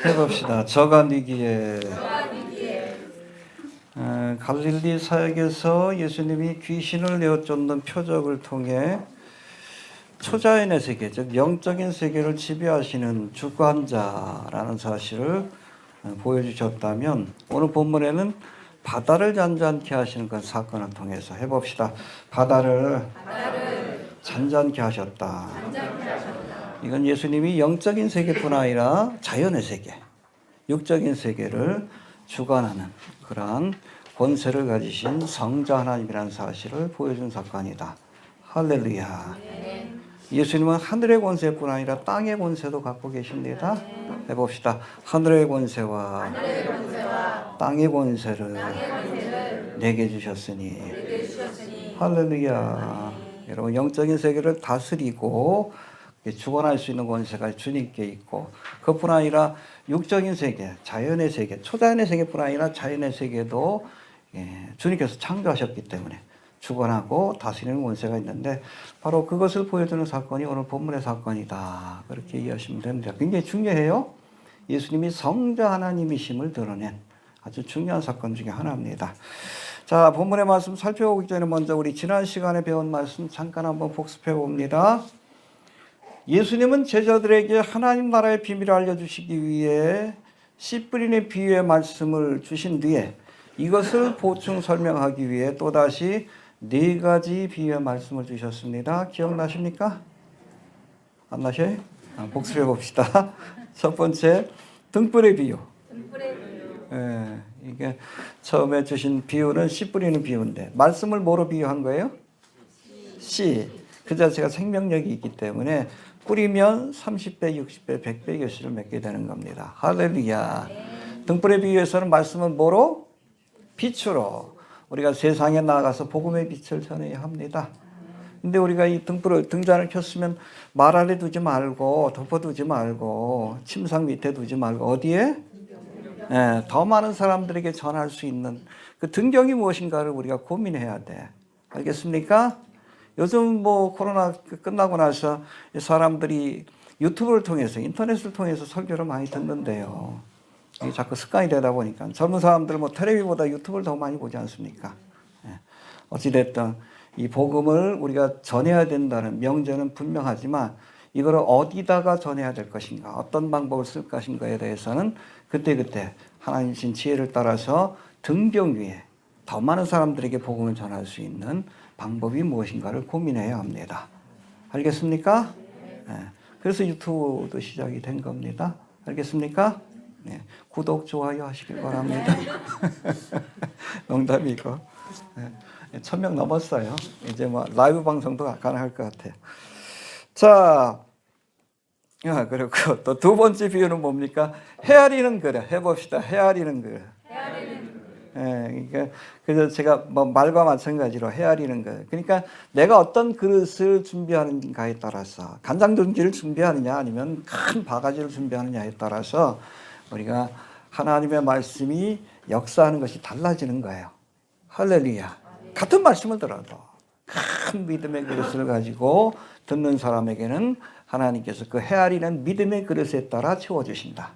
해봅시다. 저가 니기에 갈릴리 사역에서 예수님이 귀신을 내어쫓는 표적을 통해 초자연의 세계, 즉 영적인 세계를 지배하시는 주관자라는 사실을 보여주셨다면, 오늘 본문에는 바다를 잔잔케 하시는 그 사건을 통해서 해봅시다. 바다를 잔잔케 하셨다. 이건 예수님이 영적인 세계뿐 아니라 자연의 세계, 육적인 세계를 주관하는 그러한 권세를 가지신 성자 하나님이라는 사실을 보여준 사건이다. 할렐루야. 예수님은 하늘의 권세뿐 아니라 땅의 권세도 갖고 계십니다. 해봅시다. 하늘의 권세와 땅의 권세를 내게 주셨으니. 할렐루야. 여러분, 영적인 세계를 다스리고 주관할 수 있는 권세가 주님께 있고, 그뿐 아니라 육적인 세계, 자연의 세계, 초자연의 세계뿐 아니라 자연의 세계도 주님께서 창조하셨기 때문에 주관하고 다스리는 권세가 있는데, 바로 그것을 보여주는 사건이 오늘 본문의 사건이다. 그렇게 이해하시면 됩니다. 굉장히 중요해요. 예수님이 성자 하나님이심을 드러낸 아주 중요한 사건 중에 하나입니다. 자, 본문의 말씀 살펴보기 전에 먼저 우리 지난 시간에 배운 말씀 잠깐 한번 복습해 봅니다. 예수님은 제자들에게 하나님 나라의 비밀을 알려주시기 위해 씨 뿌리는 비유의 말씀을 주신 뒤에 이것을 보충 설명하기 위해 또다시 4가지 비유의 말씀을 주셨습니다. 기억나십니까? 안 나셔요? 복습해 봅시다. 첫 번째, 등불의 비유. 이게 처음에 주신 비유는 씨 뿌리는 비유인데, 말씀을 뭐로 비유한 거예요? 씨. 그 자체가 생명력이 있기 때문에 뿌리면 30배, 60배, 100배 결실을 맺게 되는 겁니다. 할렐루야. 등불의 비유에서는 말씀은 뭐로? 빛으로. 우리가 세상에 나가서 복음의 빛을 전해야 합니다. 근데 우리가 이 등잔을 켰으면 말 아래 두지 말고, 덮어두지 말고, 침상 밑에 두지 말고, 어디에? 더 많은 사람들에게 전할 수 있는 그 등경이 무엇인가를 우리가 고민해야 돼. 알겠습니까? 요즘 뭐 코로나 끝나고 나서 사람들이 유튜브를 통해서, 인터넷을 통해서 설교를 많이 듣는데요. 이게 자꾸 습관이 되다 보니까 젊은 사람들은 뭐 텔레비보다 유튜브를 더 많이 보지 않습니까? 어찌됐든 이 복음을 우리가 전해야 된다는 명제는 분명하지만, 이걸 어디다가 전해야 될 것인가, 어떤 방법을 쓸 것인가에 대해서는 그때그때 하나님 주신 지혜를 따라서 등경 위에 더 많은 사람들에게 복음을 전할 수 있는 방법이 무엇인가를 고민해야 합니다. 알겠습니까? 그래서 유튜브도 시작이 된 겁니다. 알겠습니까? 구독, 좋아요 하시길 바랍니다. 농담이고. 1000명 넘었어요. 이제 뭐 라이브 방송도 가능할 것 같아요. 자, 그리고 또 두 번째 비유는 뭡니까? 헤아리는 그릇. 해봅시다. 헤아리는 그릇. 그러니까 그래서 제가 뭐 말과 마찬가지로 헤아리는 거. 그러니까 내가 어떤 그릇을 준비하는가에 따라서, 간장전기를 준비하느냐 아니면 큰 바가지를 준비하느냐에 따라서 우리가 하나님의 말씀이 역사하는 것이 달라지는 거예요. 할렐루야. 같은 말씀을 들어도 큰 믿음의 그릇을 가지고 듣는 사람에게는 하나님께서 그 헤아리는 믿음의 그릇에 따라 채워주신다.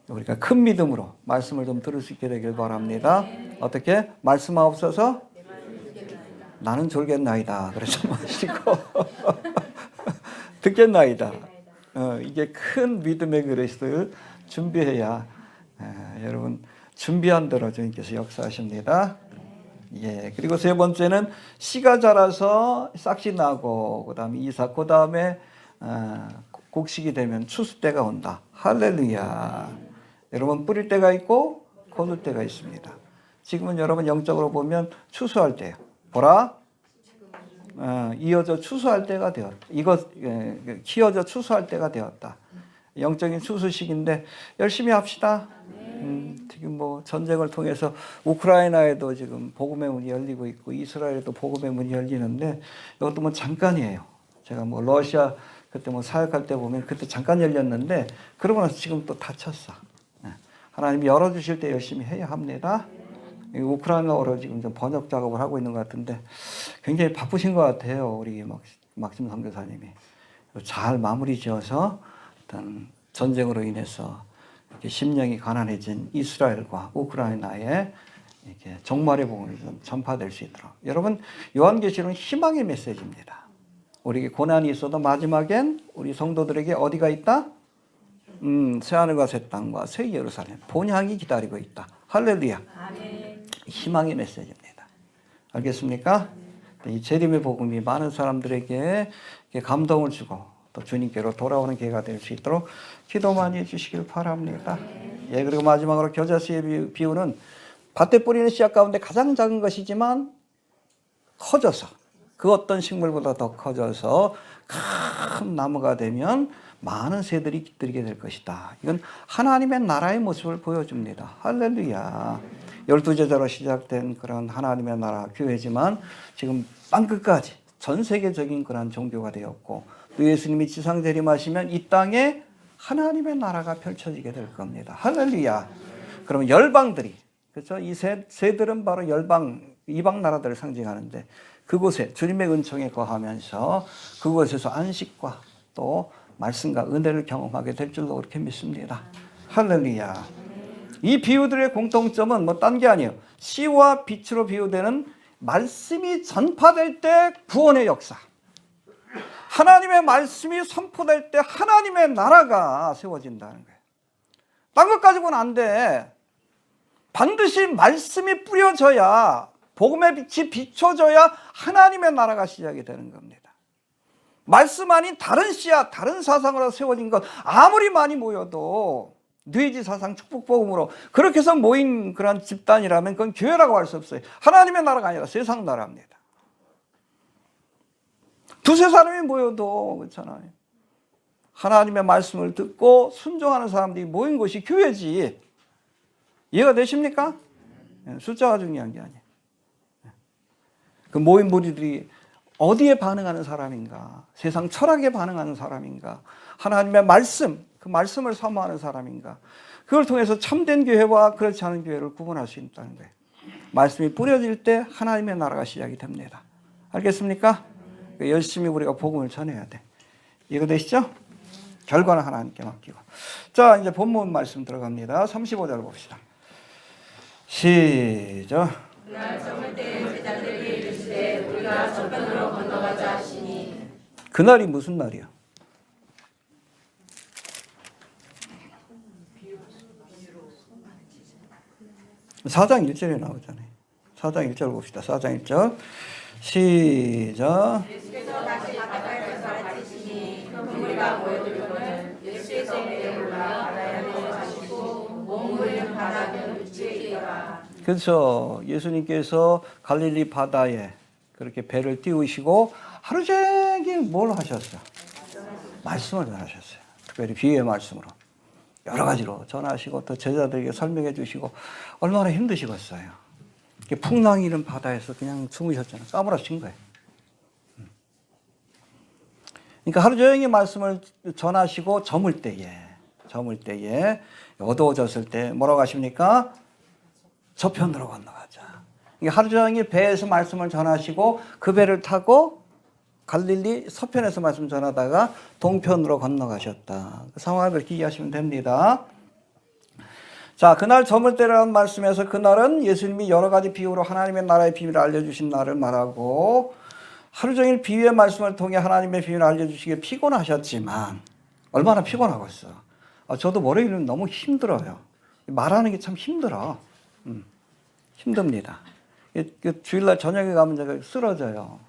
우리가 큰 믿음으로 말씀을 좀 들을 수 있게 되길 바랍니다. 어떻게? 말씀하옵소서 나는 졸겠나이다. 그러지 마시고 듣겠나이다. 이게 큰 믿음의 그릇을 준비해야 여러분 준비한 대로 주님께서 역사하십니다. 그리고 세 번째는 씨가 자라서 싹이 나고, 그 다음에 이삭, 그 다음에 곡식이 되면 추수 때가 온다. 할렐루야. 여러분, 뿌릴 때가 있고 거둘 때가 있습니다. 지금은 여러분 영적으로 보면 추수할 때예요. 보라, 이어져 추수할 때가 되었다. 키워져 추수할 때가 되었다. 영적인 추수식인데 열심히 합시다. 지금 뭐 전쟁을 통해서 우크라이나에도 지금 복음의 문이 열리고 있고, 이스라엘에도 복음의 문이 열리는데, 이것도 뭐 잠깐이에요. 제가 뭐 러시아 그때 뭐 사역할 때 보면 그때 잠깐 열렸는데, 그러고 나서 지금 또 닫혔어. 하나님이 열어주실 때 열심히 해야 합니다. 우크라이나어로 지금 좀 번역 작업을 하고 있는 것 같은데 굉장히 바쁘신 것 같아요. 우리 막심 선교사님이 잘 마무리 지어서 일단 전쟁으로 인해서 이렇게 심령이 가난해진 이스라엘과 우크라이나에 이렇게 종말의 복음이 좀 전파될 수 있도록. 여러분, 요한계시록은 희망의 메시지입니다. 우리에게 고난이 있어도 마지막엔 우리 성도들에게 어디가 있다? 새하늘과 새 땅과 새 예루살렘, 본향이 기다리고 있다. 할렐루야. 아멘. 희망의 메시지입니다. 알겠습니까? 이 재림의 복음이 많은 사람들에게 감동을 주고 또 주님께로 돌아오는 기회가 될 수 있도록 기도 많이 해주시길 바랍니다. 예, 그리고 마지막으로 겨자씨의 비유는 밭에 뿌리는 씨앗 가운데 가장 작은 것이지만 커져서 그 어떤 식물보다 더 커져서 큰 나무가 되면 많은 새들이 깃들게 될 것이다. 이건 하나님의 나라의 모습을 보여줍니다. 할렐루야. 12제자로 시작된 그런 하나님의 나라 교회지만 지금 땅끝까지 전 세계적인 그런 종교가 되었고 또 예수님이 지상 재림하시면 이 땅에 하나님의 나라가 펼쳐지게 될 겁니다. 할렐루야. 그러면 열방들이, 그렇죠? 이 새들은 바로 열방, 이방 나라들을 상징하는데 그곳에 주님의 은총에 거하면서 그곳에서 안식과 또 말씀과 은혜를 경험하게 될 줄로 그렇게 믿습니다. 할렐루야. 이 비유들의 공통점은 뭐 딴 게 아니에요. 씨와 빛으로 비유되는 말씀이 전파될 때 구원의 역사. 하나님의 말씀이 선포될 때 하나님의 나라가 세워진다는 거예요. 딴 것 가지고는 안 돼. 반드시 말씀이 뿌려져야, 복음의 빛이 비춰져야 하나님의 나라가 시작이 되는 겁니다. 말씀 아닌 다른 씨앗, 다른 사상으로 세워진 것 아무리 많이 모여도 뇌지 사상 축복복음으로 그렇게 해서 모인 그런 집단이라면 그건 교회라고 할 수 없어요. 하나님의 나라가 아니라 세상 나라입니다. 두세 사람이 모여도 그렇잖아요. 하나님의 말씀을 듣고 순종하는 사람들이 모인 곳이 교회지. 이해가 되십니까? 숫자가 중요한 게 아니에요. 그 모인 무리들이 어디에 반응하는 사람인가? 세상 철학에 반응하는 사람인가? 하나님의 말씀, 그 말씀을 사모하는 사람인가? 그걸 통해서 참된 교회와 그렇지 않은 교회를 구분할 수 있다는 거예요. 말씀이 뿌려질 때 하나님의 나라가 시작이 됩니다. 알겠습니까? 열심히 우리가 복음을 전해야 돼. 이거 되시죠? 결과는 하나님께 맡기고. 자, 이제 본문 말씀 들어갑니다. 35절 봅시다. 시작. 그날 저물 때에 제자들에게 이르시되 우리가 저편으로 건너가자 하시니. 그날이 무슨 날이야? 사장 1절에 나오잖아요. 사장 1절 봅시다. 사장 1절. 시작. 예수께서 다시 바다에서 가르치시니 그물과 모여들고는 예수의 성에 올라 바다에 가시고 몸을 바다는 육지에 있더라. 그렇죠. 예수님께서 갈릴리 바다에 그렇게 배를 띄우시고 하루 종일 뭘 하셨어요? 말씀을 전하셨어요. 특별히 비유의 말씀으로. 여러 가지로 전하시고 또 제자들에게 설명해 주시고 얼마나 힘드시겠어요. 풍랑이 이런 바다에서 그냥 주무셨잖아요. 까무러친 거예요. 그러니까 하루 종일 말씀을 전하시고 저물 때에 어두워졌을 때 뭐라고 하십니까? 저편으로 건너가자. 그러니까 하루 종일 배에서 말씀을 전하시고 그 배를 타고 갈릴리 서편에서 말씀 전하다가 동편으로 건너가셨다. 그 상황을 그렇게 이해하시면 됩니다. 자, 그날 저물 때라는 말씀에서 그날은 예수님이 여러 가지 비유로 하나님의 나라의 비밀을 알려주신 날을 말하고 하루 종일 비유의 말씀을 통해 하나님의 비밀을 알려주시기에 피곤하셨지만 얼마나 피곤하겠어. 저도 월요일은 너무 힘들어요. 말하는 게 참 힘들어. 힘듭니다. 주일날 저녁에 가면 제가 쓰러져요.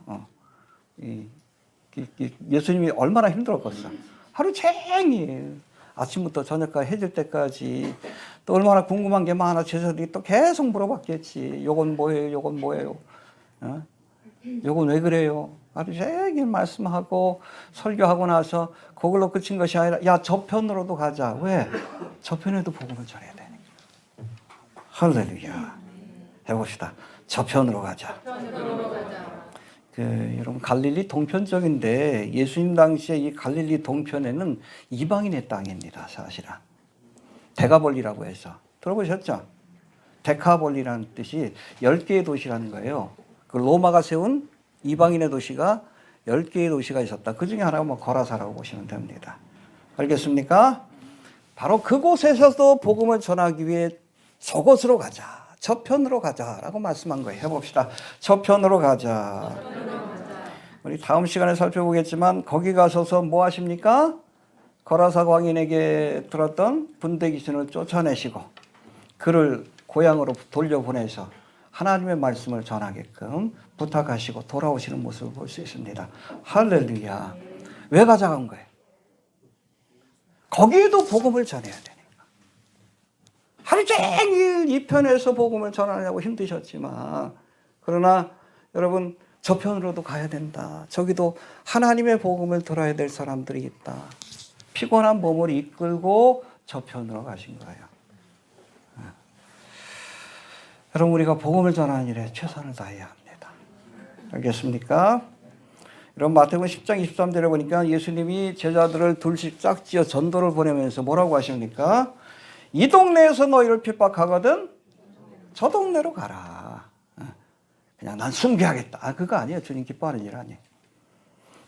예수님이 얼마나 힘들었겠어. 하루 종일 아침부터 저녁까지 해질 때까지 또 얼마나 궁금한 게 많아. 제자들이 또 계속 물어봤겠지. 요건 뭐예요? 요건 뭐예요? 요건 왜 그래요? 하루 종일 말씀하고 설교하고 나서 그걸로 끝인 것이 아니라 야, 저편으로도 가자. 왜? 저편에도 복음을 전해야 되니까. 할렐루야. 해봅시다. 저편으로 가자. 여러분 갈릴리 동편 쪽인데 예수님 당시에 이 갈릴리 동편에는 이방인의 땅입니다. 사실은. 데가볼리라고 해서 들어보셨죠? 데카볼리라는 뜻이 10개의 도시라는 거예요. 그 로마가 세운 이방인의 도시가 10개의 도시가 있었다. 그 중에 하나가 뭐 거라사라고 보시면 됩니다. 알겠습니까? 바로 그곳에서도 복음을 전하기 위해 저곳으로 가자. 저편으로 가자라고 말씀한 거예요. 해봅시다. 저편으로 가자. 우리 다음 시간에 살펴보겠지만 거기 가서서 뭐 하십니까? 거라사 광인에게 들었던 분대 귀신을 쫓아내시고 그를 고향으로 돌려보내서 하나님의 말씀을 전하게끔 부탁하시고 돌아오시는 모습을 볼 수 있습니다. 할렐루야. 왜 가져간 거예요? 거기에도 복음을 전해야 되니까. 하루 종일 이 편에서 복음을 전하려고 힘드셨지만 그러나 여러분 저편으로도 가야 된다. 저기도 하나님의 복음을 들어야 될 사람들이 있다. 피곤한 몸을 이끌고 저편으로 가신 거예요. 여러분 우리가 복음을 전하는 일에 최선을 다해야 합니다. 알겠습니까? 여러분 마태복음 10장 23절에 보니까 예수님이 제자들을 둘씩 짝지어 전도를 보내면서 뭐라고 하십니까? 이 동네에서 너희를 핍박하거든 저 동네로 가라. 그냥 난 순교하겠다. 그거 아니에요. 주님 기뻐하는 일 아니에요.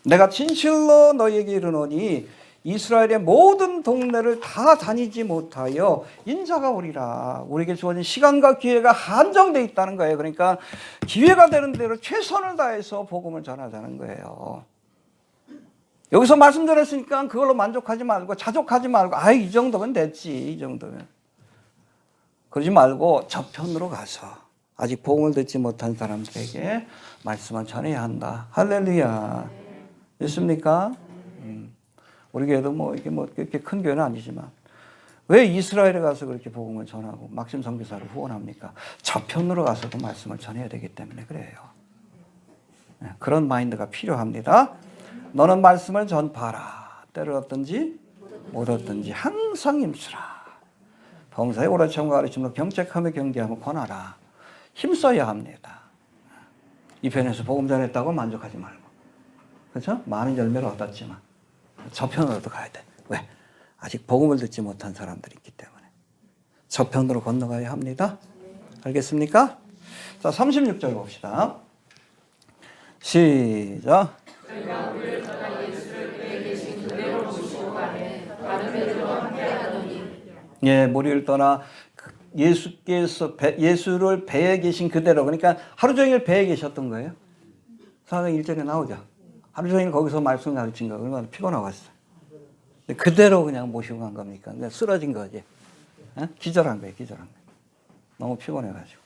내가 진실로 너희에게 이르노니 이스라엘의 모든 동네를 다 다니지 못하여 인자가 오리라. 우리에게 주어진 시간과 기회가 한정되어 있다는 거예요. 그러니까 기회가 되는 대로 최선을 다해서 복음을 전하자는 거예요. 여기서 말씀 전했으니까 그걸로 만족하지 말고 자족하지 말고 이 정도면 됐지. 이 정도면. 그러지 말고 저편으로 가서 아직 복음을 듣지 못한 사람들에게 말씀을 전해야 한다. 할렐루야. 있습니까? 우리 교회도 이게 그렇게 큰 교회는 아니지만 왜 이스라엘에 가서 그렇게 복음을 전하고 막심 선교사를 후원합니까? 저편으로 가서도 말씀을 전해야 되기 때문에 그래요. 그런 마인드가 필요합니다. 너는 말씀을 전파하라. 때를 얻든지 못 얻든지 항상 힘쓰라. 범사에 오래참과 가르침으로 병책하며 경계하며 권하라. 힘써야 합니다. 이 편에서 복음 전했다고 만족하지 말고 그렇죠? 많은 열매를 얻었지만 저편으로도 가야 돼. 왜? 아직 복음을 듣지 못한 사람들이 있기 때문에 저편으로 건너가야 합니다. 알겠습니까? 자, 36절 봅시다. 시작. 예, 무리를 떠나 예수를 배에 계신 그대로 그러니까 하루 종일 배에 계셨던 거예요. 사도행 1절에 나오죠. 하루 종일 거기서 말씀 가르친 거 얼마나 피곤하겠어요. 그대로 그냥 모시고 간 겁니까? 그러니까 쓰러진 거지. 기절한 거예요. 기절한 거예요. 너무 피곤해가지고.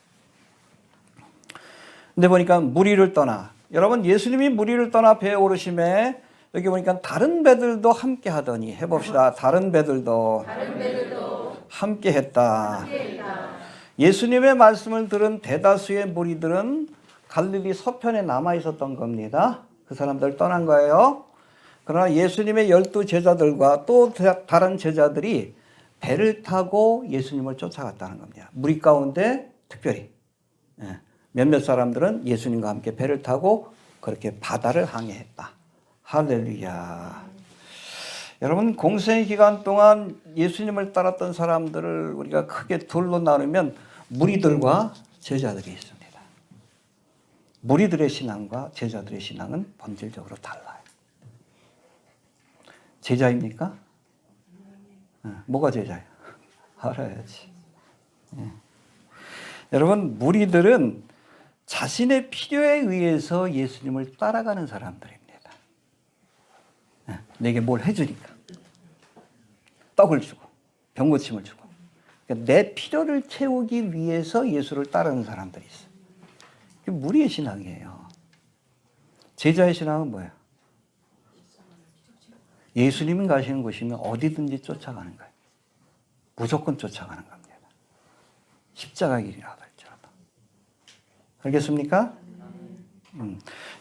근데 보니까 무리를 떠나 여러분 예수님이 무리를 떠나 배에 오르심에 여기 보니까 다른 배들도 함께 하더니 해봅시다. 다른 배들도 함께 했다. 예수님의 말씀을 들은 대다수의 무리들은 갈릴리 서편에 남아 있었던 겁니다. 그 사람들 떠난 거예요. 그러나 예수님의 12 제자들과 또 다른 제자들이 배를 타고 예수님을 쫓아갔다는 겁니다. 무리 가운데 특별히 몇몇 사람들은 예수님과 함께 배를 타고 그렇게 바다를 항해했다. 할렐루야. 여러분 공생 기간 동안 예수님을 따랐던 사람들을 우리가 크게 둘로 나누면 무리들과 제자들이 있습니다. 무리들의 신앙과 제자들의 신앙은 본질적으로 달라요. 제자입니까? 뭐가 제자예요? 알아야지. 여러분 무리들은 자신의 필요에 의해서 예수님을 따라가는 사람들입니다. 내게 뭘 해주니까. 떡을 주고 병고침을 주고. 그러니까 내 필요를 채우기 위해서 예수를 따르는 사람들이 있어요. 그게 무리의 신앙이에요. 제자의 신앙은 뭐예요? 예수님이 가시는 곳이면 어디든지 쫓아가는 거예요. 무조건 쫓아가는 겁니다. 십자가 길이라도 할지라도. 알겠습니까?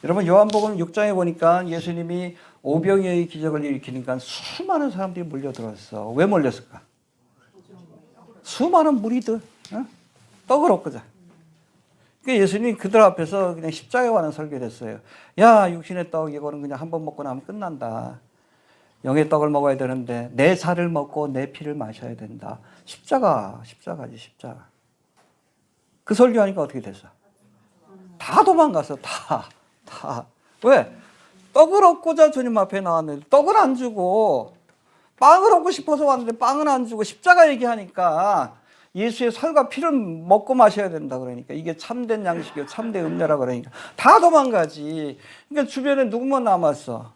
여러분 요한복음 6장에 보니까 예수님이 오병이어의 기적을 일으키니까 수많은 사람들이 몰려들었어. 왜 몰렸을까? 수많은 무리들 떡을 얻고자. 그러니까 예수님이 그들 앞에서 그냥 십자가에 관한 설교를 했어요. 야 육신의 떡 이거는 그냥 한 번 먹고 나면 끝난다. 영의 떡을 먹어야 되는데 내 살을 먹고 내 피를 마셔야 된다. 십자가지 십자가. 그 설교하니까 어떻게 됐어? 다 도망갔어. 다. 왜? 떡을 얻고자 주님 앞에 나왔는데 떡을 안 주고 빵을 얻고 싶어서 왔는데 빵은 안 주고 십자가 얘기하니까 예수의 살과 피를 먹고 마셔야 된다 그러니까 이게 참된 양식이요 참된 음료라 그러니까 다 도망가지. 그러니까 주변에 누구만 남았어?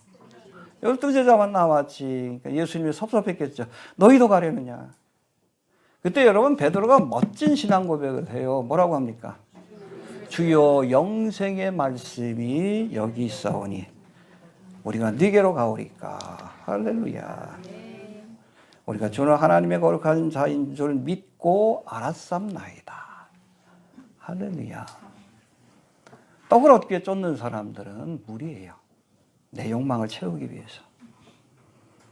12제자만 남았지. 그러니까 예수님이 섭섭했겠죠. 너희도 가려느냐. 그때 여러분 베드로가 멋진 신앙 고백을 해요. 뭐라고 합니까? 주여 영생의 말씀이 여기 있사오니 우리가 네게로 가오리까. 할렐루야. 우리가 주는 하나님의 거룩한 자인 줄 믿고 알았삼나이다. 할렐루야. 떡을 얻기에 쫓는 사람들은 무리예요. 내 욕망을 채우기 위해서.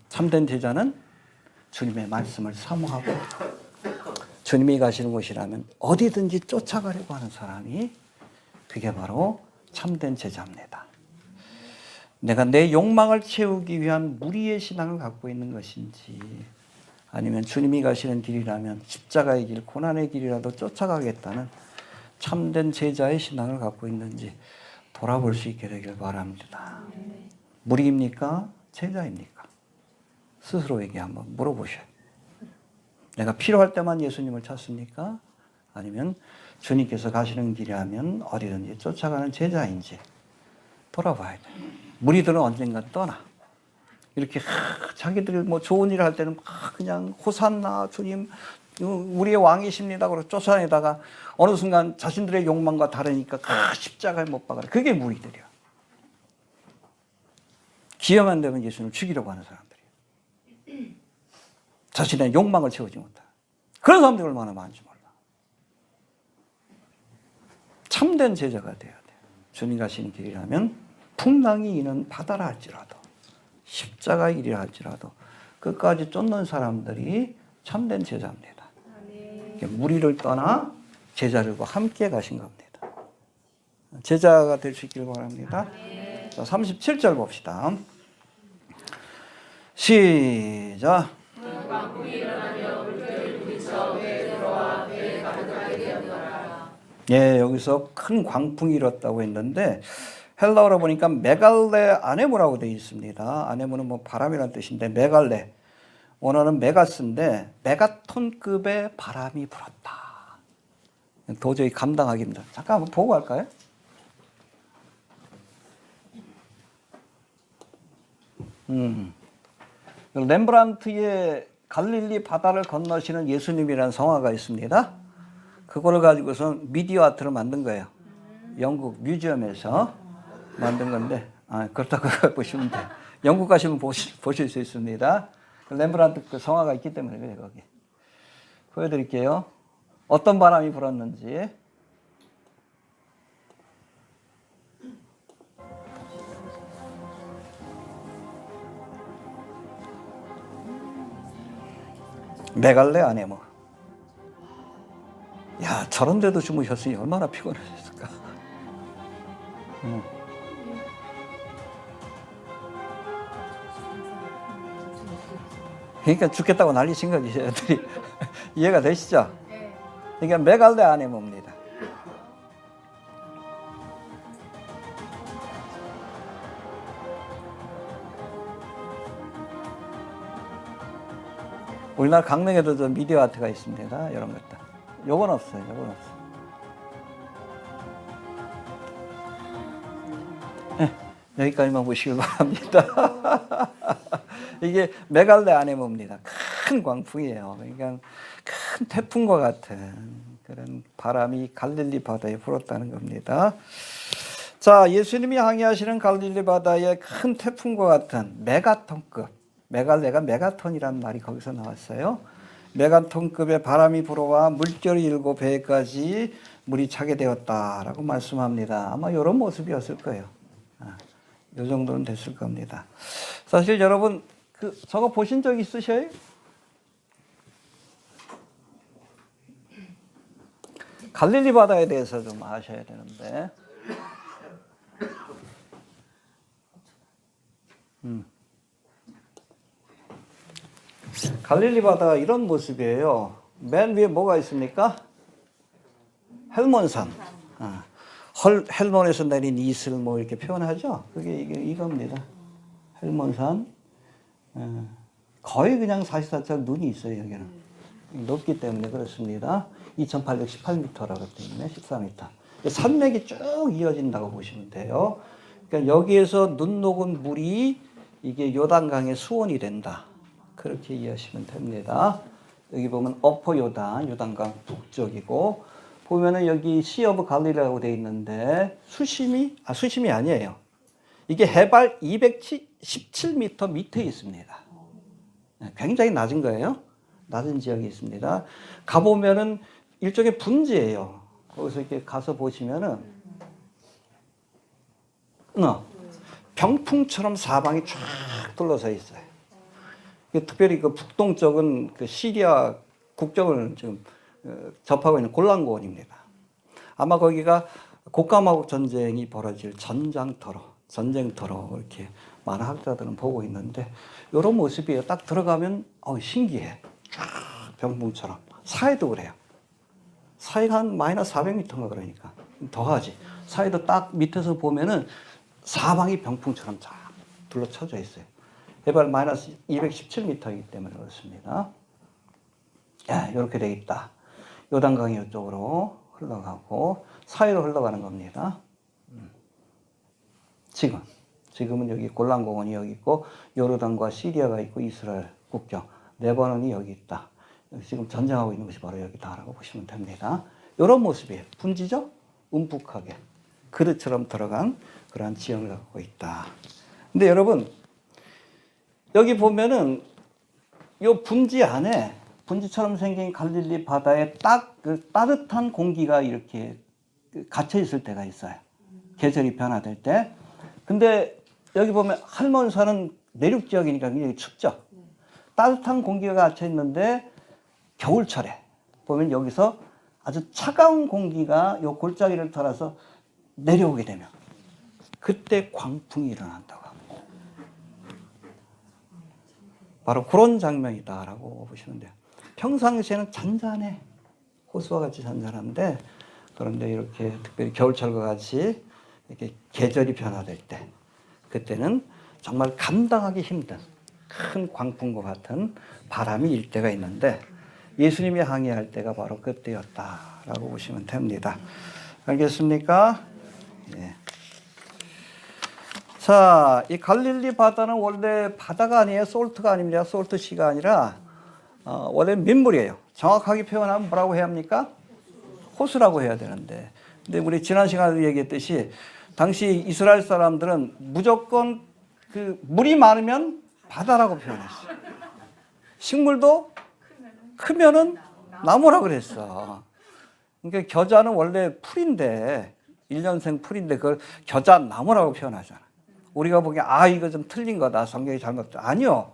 참된 제자는 주님의 말씀을 사모하고 주님이 가시는 곳이라면 어디든지 쫓아가려고 하는 사람이 그게 바로 참된 제자입니다. 내가 내 욕망을 채우기 위한 무리의 신앙을 갖고 있는 것인지 아니면 주님이 가시는 길이라면 십자가의 길, 고난의 길이라도 쫓아가겠다는 참된 제자의 신앙을 갖고 있는지 돌아볼 수 있게 되길 바랍니다. 무리입니까? 제자입니까? 스스로에게 한번 물어보셔요. 내가 필요할 때만 예수님을 찾습니까? 아니면 주님께서 가시는 길이라면 어디든지 쫓아가는 제자인지 돌아봐야 돼요. 무리들은 언젠가 떠나. 이렇게 자기들이 뭐 좋은 일을 할 때는 막 그냥 호산나 주님 우리의 왕이십니다. 그러고 쫓아내다가 어느 순간 자신들의 욕망과 다르니까 십자가에 못 박아라. 그게 무리들이야. 기회만 되면 예수님을 죽이려고 하는 사람들이에요. 자신의 욕망을 채우지 못한. 그런 사람들이 얼마나 많은지 몰라. 참된 제자가 돼야 돼요. 주님 가시는 길이라면 풍랑이 이는 바다라 할지라도 십자가의 길이라 할지라도 끝까지 쫓는 사람들이 참된 제자입니다. 무리를 떠나 제자들과 함께 가신 겁니다. 제자가 될 수 있기를 바랍니다. 자, 37절 봅시다. 시작. 예, 여기서 큰 광풍이 일었다고 했는데 헬라어로 보니까 메갈레 아네모라고 되어 있습니다. 아네모는 뭐 바람이라는 뜻인데 메갈레 원어는 메가스인데 메가톤급의 바람이 불었다. 도저히 감당하기 힘들다. 잠깐 한번 보고 갈까요? 렘브란트의 갈릴리 바다를 건너시는 예수님이라는 성화가 있습니다. 그거를 가지고서 미디어 아트를 만든 거예요. 영국 뮤지엄에서 만든 건데 그렇다고 보시면 돼요. 영국 가시면 보실 수 있습니다. 렘브란트 그 성화가 있기 때문에 그래요. 거기 보여드릴게요. 어떤 바람이 불었는지. 메갈레 아네모. 야, 저런 데도 주무셨으니 얼마나 피곤하셨을까. 그러니까 죽겠다고 난리친 거지, 애들이. 이해가 되시죠? 그러니까 메갈레 아네모입니다. 우리나라 강릉에도 저 미디어 아트가 있습니다. 이런 것들. 요건 없어요. 요건 없어요. 네, 여기까지만 보시길 바랍니다. 이게 메갈레 아네모입니다. 큰 광풍이에요. 그러니까 큰 태풍과 같은 그런 바람이 갈릴리 바다에 불었다는 겁니다. 자, 예수님이 항해하시는 갈릴리 바다의 큰 태풍과 같은 메가톤급, 메갈레가 메가톤이라는 말이 거기서 나왔어요. 메가톤급의 바람이 불어와 물결이 일고 배까지 물이 차게 되었다라고 말씀합니다. 아마 이런 모습이었을 거예요. 이 정도는 됐을 겁니다. 사실 여러분 저거 보신 적 있으셔요? 갈릴리 바다에 대해서 좀 아셔야 되는데. 갈릴리 바다 이런 모습이에요. 맨 위에 뭐가 있습니까? 헬몬산. 헬몬에서 내린 이슬 뭐 이렇게 표현하죠. 그게 이겁니다. 헬몬산. 거의 그냥 44층 눈이 있어요, 여기는. 높기 때문에 그렇습니다. 2818m라고 되어 있네, 14m. 산맥이 쭉 이어진다고 보시면 돼요. 그러니까 여기에서 눈 녹은 물이 이게 요단강의 수온이 된다. 그렇게 이해하시면 됩니다. 여기 보면 어퍼 요단, 요단강 북쪽이고, 보면은 여기 시 오브 갈릴리라고 되어 있는데, 수심이 아니에요. 이게 해발 217m 밑에 있습니다. 굉장히 낮은 거예요. 낮은 지역이 있습니다. 가보면은 일종의 분지예요. 거기서 이렇게 가서 보시면은, 병풍처럼 사방이 쫙 둘러서 있어요. 특별히 그 북동쪽은 그 시리아 국경을 지금 접하고 있는 골란고원입니다. 아마 거기가 곡가마국 전쟁이 벌어질 전쟁터로 이렇게 많은 학자들은 보고 있는데, 이런 모습이에요. 딱 들어가면 신기해. 쫙 병풍처럼. 사해도 그래요. 사해가 한 마이너스 400m인가 그러니까 더하지. 사해도 딱 밑에서 보면은 사방이 병풍처럼 쫙 둘러쳐져 있어요. 해발 마이너스 217m이기 때문에 그렇습니다. 이렇게 돼 있다. 요단강이 이쪽으로 흘러가고 사해로 흘러가는 겁니다. 지금은 여기 골란공원이 여기 있고, 요르단과 시리아가 있고, 이스라엘 국경, 레바논이 여기 있다. 지금 전쟁하고 있는 것이 바로 여기다라고 보시면 됩니다. 이런 모습이에요. 분지죠? 움푹하게. 그릇처럼 들어간 그러한 지형을 갖고 있다. 근데 여러분, 여기 보면은 요 분지 안에, 분지처럼 생긴 갈릴리 바다에 딱 그 따뜻한 공기가 이렇게 갇혀 있을 때가 있어요. 계절이 변화될 때. 근데 여기 보면 할몬산은 내륙 지역이니까 굉장히 춥죠. 따뜻한 공기가 갇혀 있는데 겨울철에 보면 여기서 아주 차가운 공기가 요 골짜기를 따라서 내려오게 되면 그때 광풍이 일어난다고 합니다. 바로 그런 장면이다라고 보시면 돼요. 평상시에는 잔잔해. 호수와 같이 잔잔한데, 그런데 이렇게 특별히 겨울철과 같이 이렇게 계절이 변화될 때, 그때는 정말 감당하기 힘든 큰 광풍과 같은 바람이 일 때가 있는데, 예수님이 항해할 때가 바로 그때였다라고 보시면 됩니다. 알겠습니까? 예. 자, 이 갈릴리 바다는 원래 바다가 아니에요. 솔트가 아닙니다. 솔트시가 아니라 원래 민물이에요. 정확하게 표현하면 뭐라고 해야 합니까? 호수라고 해야 되는데, 근데 우리 지난 시간에도 얘기했듯이 당시 이스라엘 사람들은 무조건 그 물이 많으면 바다라고 표현했어요. 식물도 크면은 나무라고 그랬어. 그러니까 겨자는 원래 풀인데, 1년생 풀인데 그걸 겨자 나무라고 표현하잖아. 우리가 보기에 이거 좀 틀린 거다. 성경이 잘못됐다. 아니요.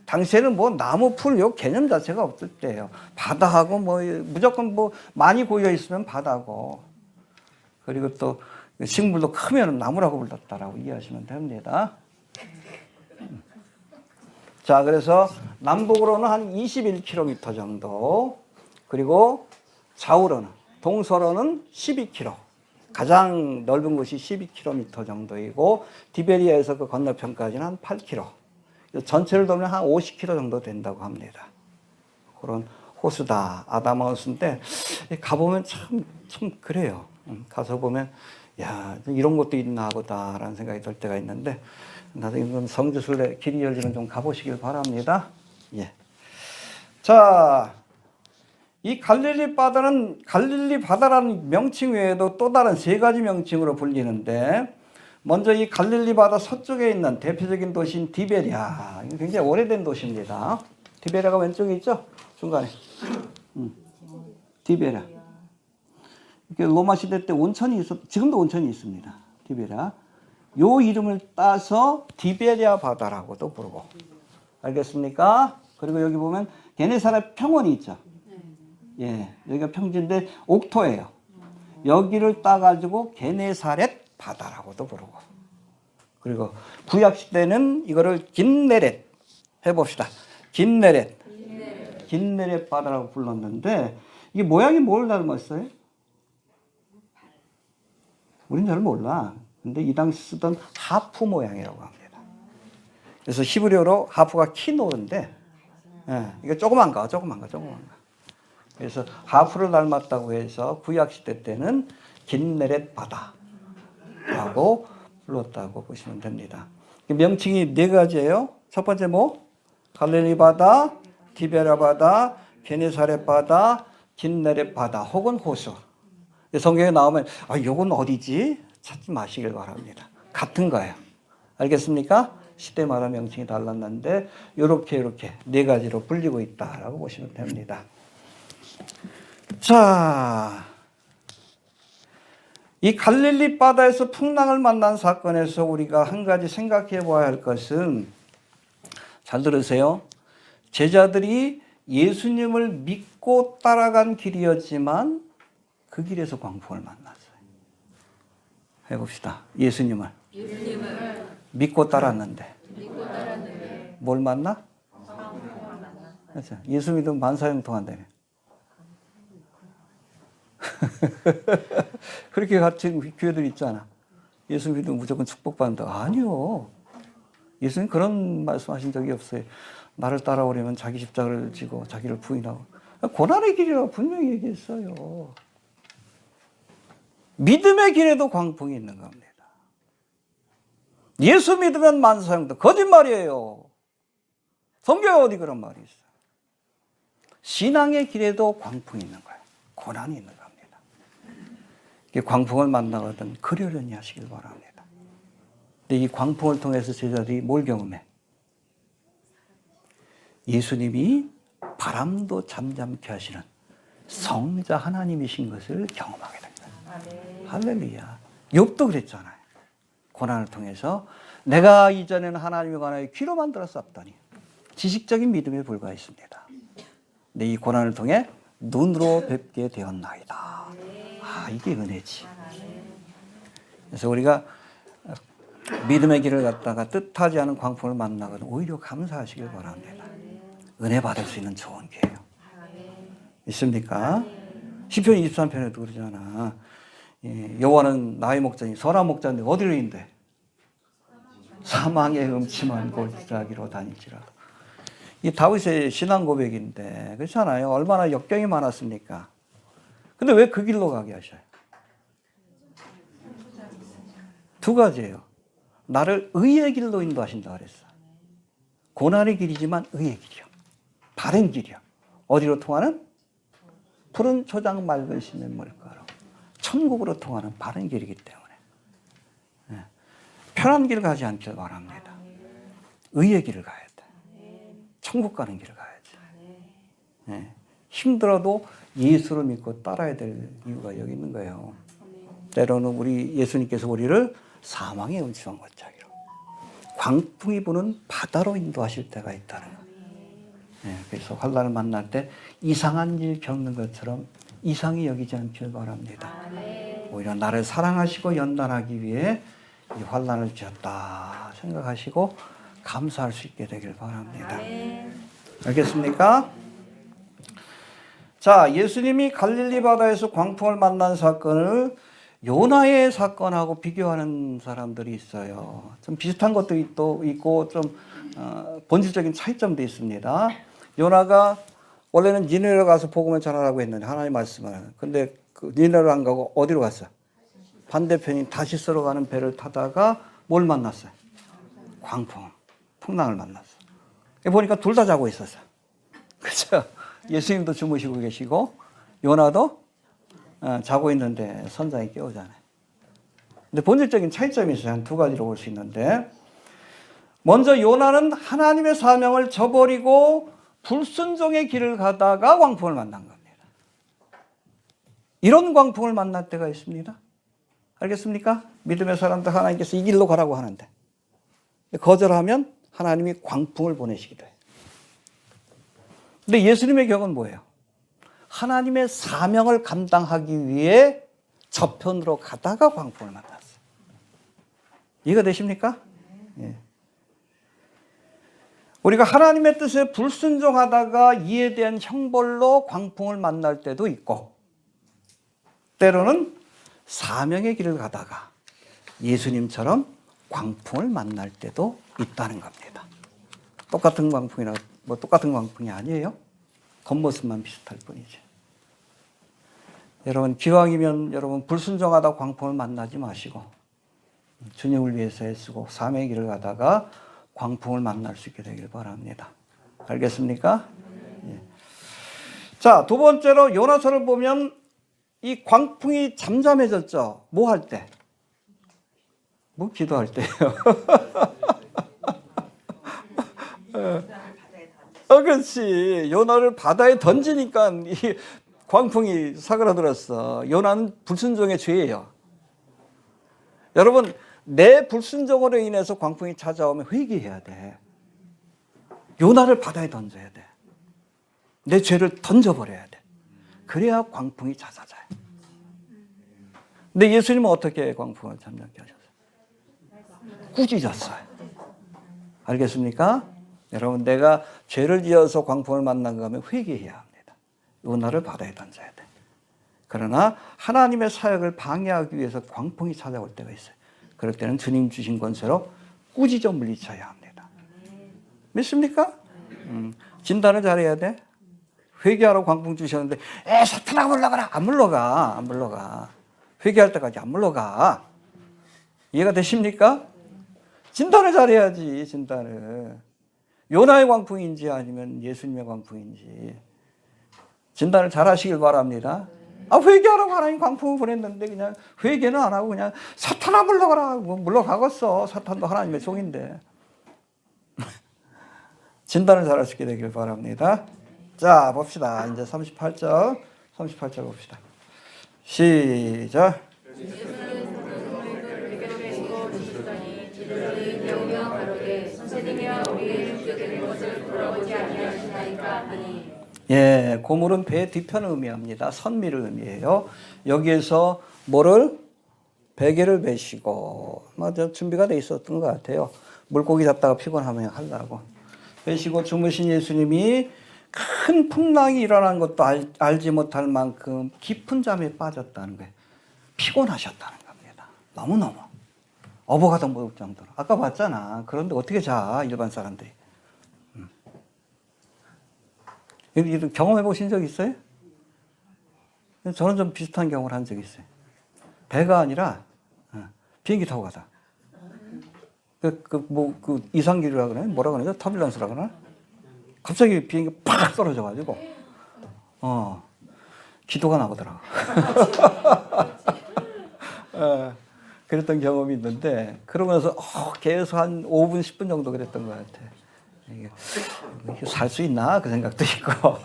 당시에는 뭐 나무 풀 요 개념 자체가 없을 때예요. 바다하고 뭐 무조건 뭐 많이 고여 있으면 바다고, 그리고 또 식물도 크면 나무라고 불렀다라고 이해하시면 됩니다. 자, 그래서 남북으로는 한 21km 정도, 그리고 좌우로는, 동서로는 12km, 가장 넓은 곳이 12km 정도이고, 디베리아에서 그 건너편까지는 한 8km, 전체를 돌면 한 50km 정도 된다고 합니다. 그런 호수다, 아담한 호수인데, 가보면 참 그래요. 가서 보면, 야, 이런 것도 있나 보다라는 생각이 들 때가 있는데, 나중에 성지순례 길이 열리면 좀 가보시길 바랍니다. 예. 자, 이 갈릴리 바다는 갈릴리 바다라는 명칭 외에도 또 다른 세 가지 명칭으로 불리는데, 먼저 이 갈릴리 바다 서쪽에 있는 대표적인 도시인 디베랴. 이거 굉장히 오래된 도시입니다. 디베랴가 왼쪽에 있죠? 중간에. 디베랴. 이게 로마 시대 때 온천이 지금도 온천이 있습니다. 디베랴. 요 이름을 따서 디베랴 바다라고도 부르고. 알겠습니까? 그리고 여기 보면 게네사렛 평원이 있죠. 예, 여기가 평지인데 옥토예요. 여기를 따가지고 게네사렛 바다라고도 부르고. 그리고 구약 시대는 이거를 긴네렛 해봅시다. 긴네렛 바다라고 불렀는데, 이게 모양이 뭘 닮았어요? 우린 잘 몰라. 근데 이 당시 쓰던 하프 모양이라고 합니다. 그래서 히브리어로 하프가 키노인데, 예, 이게 조그만 거. 그래서 하프를 닮았다고 해서 구약시대 때는 긴네렛 바다라고 불렀다고 보시면 됩니다. 명칭이 네 가지예요. 첫 번째 뭐? 갈릴리 바다, 디베라 바다, 게네사렛 바다, 긴네렛 바다 혹은 호수. 성경에 나오면 이건 어디지? 찾지 마시길 바랍니다. 같은 거예요. 알겠습니까? 시대마다 명칭이 달랐는데 이렇게 네 가지로 불리고 있다라고 보시면 됩니다. 자, 이 갈릴리 바다에서 풍랑을 만난 사건에서 우리가 한 가지 생각해 봐야 할 것은, 잘 들으세요. 제자들이 예수님을 믿고 따라간 길이었지만 그 길에서 광풍을 만났어요. 해봅시다. 예수님을 믿고 따랐는데 뭘 만나? 그렇죠. 예수 믿으면 만사형통한다며. 그렇게 같은 교회들 있잖아. 예수 믿으면 무조건 축복받는다. 아니요. 예수님 그런 말씀하신 적이 없어요. 나를 따라오려면 자기 십자가를 지고 자기를 부인하고. 고난의 길이라고 분명히 얘기했어요. 믿음의 길에도 광풍이 있는 겁니다. 예수 믿으면 만사형통. 거짓말이에요. 성경에 어디 그런 말이 있어요. 신앙의 길에도 광풍이 있는 거예요. 고난이 있는 겁니다. 광풍을 만나거든 그러려니 하시길 바랍니다. 근데 이 광풍을 통해서 제자들이 뭘 경험해? 예수님이 바람도 잠잠케 하시는 성자 하나님이신 것을 경험하게 됩니다. 할렐루야. 욥도 그랬잖아요. 고난을 통해서 내가 이전에는 하나님에 관하여 귀로만 들었었더니 지식적인 믿음에 불과했습니다. 근데 이 고난을 통해 눈으로 뵙게 되었나이다. 이게 은혜지. 그래서 우리가 믿음의 길을 갔다가 뜻하지 않은 광풍을 만나거든 오히려 감사하시길 바랍니다. 은혜 받을 수 있는 좋은 기회예요. 있습니까? 시편 23편에도 그러잖아. 여호와는 나의 목자니 선한 목자인데 어디로 인대? 사망의 음침한 골짜기로 다닐지라도. 이 다윗의 신앙 고백인데 그렇잖아요. 얼마나 역경이 많았습니까? 근데 왜 그 길로 가게 하셔요? 두 가지예요. 나를 의의 길로 인도하신다 그랬어. 고난의 길이지만 의의 길이요. 바른 길이요. 어디로 통하는? 푸른 초장 맑은 심의 물가로. 천국으로 통하는 바른 길이기 때문에. 편한 길 가지 않길 바랍니다. 의의 길을 가야 돼. 천국 가는 길을 가야지. 힘들어도 예수를 믿고 따라야 될 이유가 여기 있는 거예요. 때로는 우리 예수님께서 우리를 사망의 음침한 골짜기로, 광풍이 부는 바다로 인도하실 때가 있다는 거예요. 그래서 환난을 만날 때 이상한 일 겪는 것처럼 이상히 여기지 않길 바랍니다. 오히려 나를 사랑하시고 연단하기 위해 이 환난을 주셨다 생각하시고 감사할 수 있게 되길 바랍니다. 알겠습니까? 자, 예수님이 갈릴리 바다에서 광풍을 만난 사건을 요나의 사건하고 비교하는 사람들이 있어요. 좀 비슷한 것도 있고 좀 본질적인 차이점도 있습니다. 요나가 원래는 니느웨로 가서 복음을 전하라고 했는데 하나님 말씀을. 근데 그 니느웨로 안 가고 어디로 갔어요? 반대편인 다시스로 가는 배를 타다가 뭘 만났어요? 광풍, 풍랑을 만났어요. 보니까 둘 다 자고 있었어요. 그렇죠? 예수님도 주무시고 계시고 요나도 자고 있는데 선장이 깨우잖아요. 근데 본질적인 차이점이 있어요. 한 두 가지로 볼 수 있는데, 먼저 요나는 하나님의 사명을 저버리고 불순종의 길을 가다가 광풍을 만난 겁니다. 이런 광풍을 만날 때가 있습니다. 알겠습니까? 믿음의 사람들 하나님께서 이 길로 가라고 하는데 거절하면 하나님이 광풍을 보내시기도 해요. 근데 예수님의 경우는 뭐예요? 하나님의 사명을 감당하기 위해 저편으로 가다가 광풍을 만났어요. 이해가 되십니까? 예. 우리가 하나님의 뜻에 불순종하다가 이에 대한 형벌로 광풍을 만날 때도 있고, 때로는 사명의 길을 가다가 예수님처럼 광풍을 만날 때도 있다는 겁니다. 똑같은 광풍이나 뭐 똑같은 광풍이 아니에요. 겉모습만 비슷할 뿐이지. 여러분 기왕이면 여러분 불순종하다 광풍을 만나지 마시고 주님을 위해서 애쓰고 삶의 길을 가다가 광풍을 만날 수 있게 되길 바랍니다. 알겠습니까? 예. 자, 두 번째로 요나서를 보면 이 광풍이 잠잠해졌죠. 뭐 할 때? 뭐 기도할 때요. 그렇지. 요나를 바다에 던지니까 이 광풍이 사그라들었어. 요나는 불순종의 죄예요. 여러분, 내 불순종으로 인해서 광풍이 찾아오면 회개해야 돼. 요나를 바다에 던져야 돼. 내 죄를 던져버려야 돼. 그래야 광풍이 잦아져요. 근데 예수님은 어떻게 광풍을 잠잠케 하셨어요? 꾸짖었어요. 알겠습니까? 여러분, 내가 죄를 지어서 광풍을 만난 거면 회개해야 합니다. 요나를 바다에 던져야 돼. 그러나 하나님의 사역을 방해하기 위해서 광풍이 찾아올 때가 있어요. 그럴 때는 주님 주신 권세로 꾸짖어 물리쳐야 합니다. 믿습니까? 진단을 잘해야 돼. 회개하러 광풍 주셨는데 사탄아 물러가라. 안 물러가. 안 물러가. 회개할 때까지 안 물러가. 이해가 되십니까? 진단을 잘해야지. 진단을. 요나의 광풍인지 아니면 예수님의 광풍인지 진단을 잘하시길 바랍니다. 회개하라고 하나님 광풍을 보냈는데 그냥 회개는 안 하고 그냥 사탄아 물러가라. 물러가겠어. 사탄도 하나님의 종인데. 진단을 잘할 수 있게 되길 바랍니다. 자, 봅시다. 이제 38절 봅시다. 시작. 예, 고물은 배 뒤편을 의미합니다. 선미를 의미해요. 여기에서 뭐를? 베개를 베시고, 맞아, 준비가 돼 있었던 것 같아요. 물고기 잡다가 피곤하면 하려고. 베시고 주무신 예수님이 큰 풍랑이 일어난 것도 알지 못할 만큼 깊은 잠에 빠졌다는 거예요. 피곤하셨다는 겁니다. 너무너무. 어버가도 못 정도로. 아까 봤잖아. 그런데 어떻게 자, 일반 사람들이. 이런 경험해 보신 적 있어요? 저는 좀 비슷한 경험을 한 적이 있어요. 배가 아니라 비행기 타고 가다. 이상기류라 그러나? 뭐라 그러나? 터뷸런스라 그러나? 갑자기 비행기 팍 떨어져가지고, 기도가 나오더라고. 그랬던 경험이 있는데, 그러면서 계속 한 5분, 10분 정도 그랬던 것 같아. 이게 살 수 있나? 그 생각도 있고.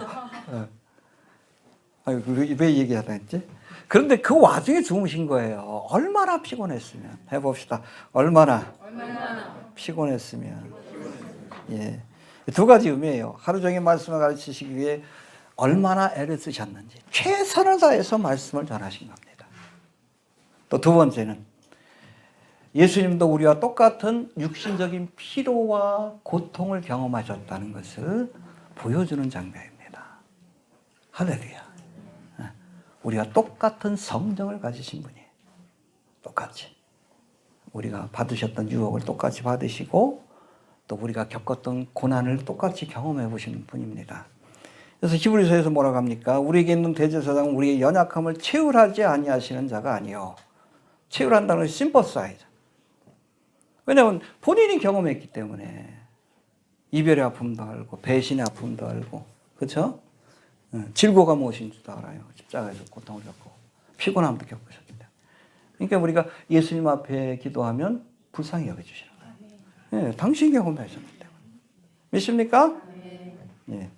왜 얘기하다 했지? 그런데 그 와중에 주무신 거예요. 얼마나 피곤했으면. 해봅시다. 얼마나 피곤했으면. 예. 두 가지 의미예요. 하루 종일 말씀을 가르치시기 위해 얼마나 애를 쓰셨는지. 최선을 다해서 말씀을 전하신 겁니다. 또 두 번째는 예수님도 우리와 똑같은 육신적인 피로와 고통을 경험하셨다는 것을 보여주는 장면입니다. 할렐루야. 우리가 똑같은 성정을 가지신 분이에요. 똑같이. 우리가 받으셨던 유혹을 똑같이 받으시고 또 우리가 겪었던 고난을 똑같이 경험해 보시는 분입니다. 그래서 히브리서에서 뭐라고 합니까? 우리에게 있는 대제사장은 우리의 연약함을 체휼하지 아니하시는 자가 아니요. 체휼한다는 것이 심퍼사이즈. 왜냐하면 본인이 경험했기 때문에 이별의 아픔도 알고 배신의 아픔도 알고 그렇죠? 질고가 무엇인 줄도 알아요. 십자가에서 고통을 겪고 피곤함도 겪으셨기 때문에. 그러니까 우리가 예수님 앞에 기도하면 불쌍히 여겨주시는 거예요. 네, 당신이 경험하셨기 때문에. 믿습니까? 네.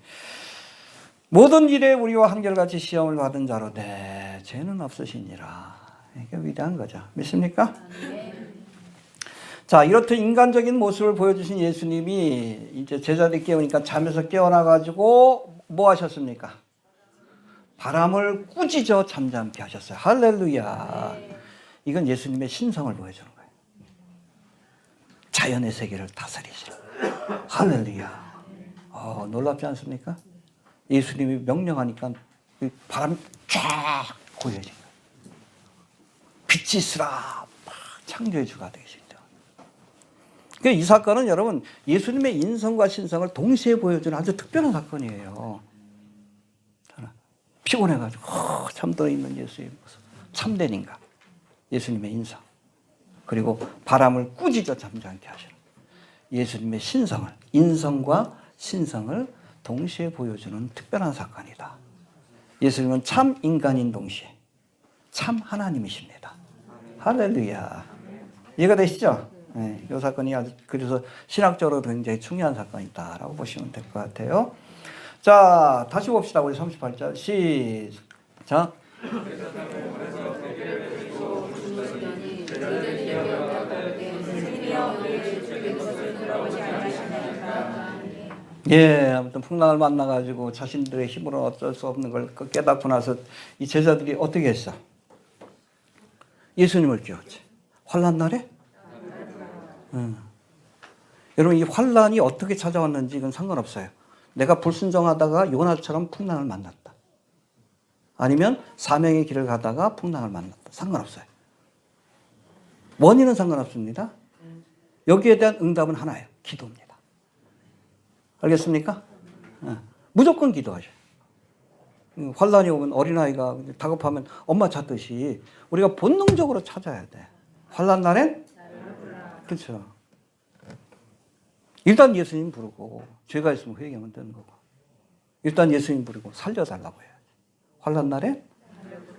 모든 일에 우리와 한결같이 시험을 받은 자로 내 죄는 없으시니라. 이게 위대한 거죠. 믿습니까? 자, 이렇듯 인간적인 모습을 보여주신 예수님이 이제 제자들이 깨우니까 잠에서 깨어나가지고 뭐 하셨습니까? 바람을 꾸짖어 잠잠케 하셨어요. 할렐루야. 이건 예수님의 신성을 보여주는 거예요. 자연의 세계를 다스리시는. 할렐루야. 놀랍지 않습니까? 예수님이 명령하니까 바람이 쫙 고여진 거예요. 빛이 있으라. 막 창조의 주가 되시죠. 그러니까 이 사건은 여러분 예수님의 인성과 신성을 동시에 보여주는 아주 특별한 사건이에요. 피곤해가지고 잠들어 있는 예수의 모습, 참된 인간, 예수님의 인성, 그리고 바람을 꾸짖어 잠잠케 하시는 예수님의 신성을, 인성과 신성을 동시에 보여주는 특별한 사건이다. 예수님은 참 인간인 동시에 참 하나님이십니다. 할렐루야. 이해가 되시죠? 네, 이 사건이 아주 그래서 신학적으로 굉장히 중요한 사건이다라고 보시면 될 것 같아요. 자, 다시 봅시다. 우리 38절 시작. 예, 아무튼 풍랑을 만나가지고 자신들의 힘으로 어쩔 수 없는 걸 깨닫고 나서 이 제자들이 어떻게 했어? 예수님을 깨웠지. 환난 날에? 여러분 이 환난이 어떻게 찾아왔는지 이건 상관없어요. 내가 불순종하다가 요나처럼 풍랑을 만났다. 아니면 사명의 길을 가다가 풍랑을 만났다. 상관없어요. 원인은 상관없습니다. 여기에 대한 응답은 하나예요. 기도입니다. 알겠습니까? 무조건 기도하셔요. 환란이 오면 어린아이가 다급하면 엄마 찾듯이 우리가 본능적으로 찾아야 돼. 환란 날엔? 그렇죠. 일단 예수님 부르고 죄가 있으면 회개하면 되는 거고 일단 예수님 부르고 살려달라고 해야지. 환란 날에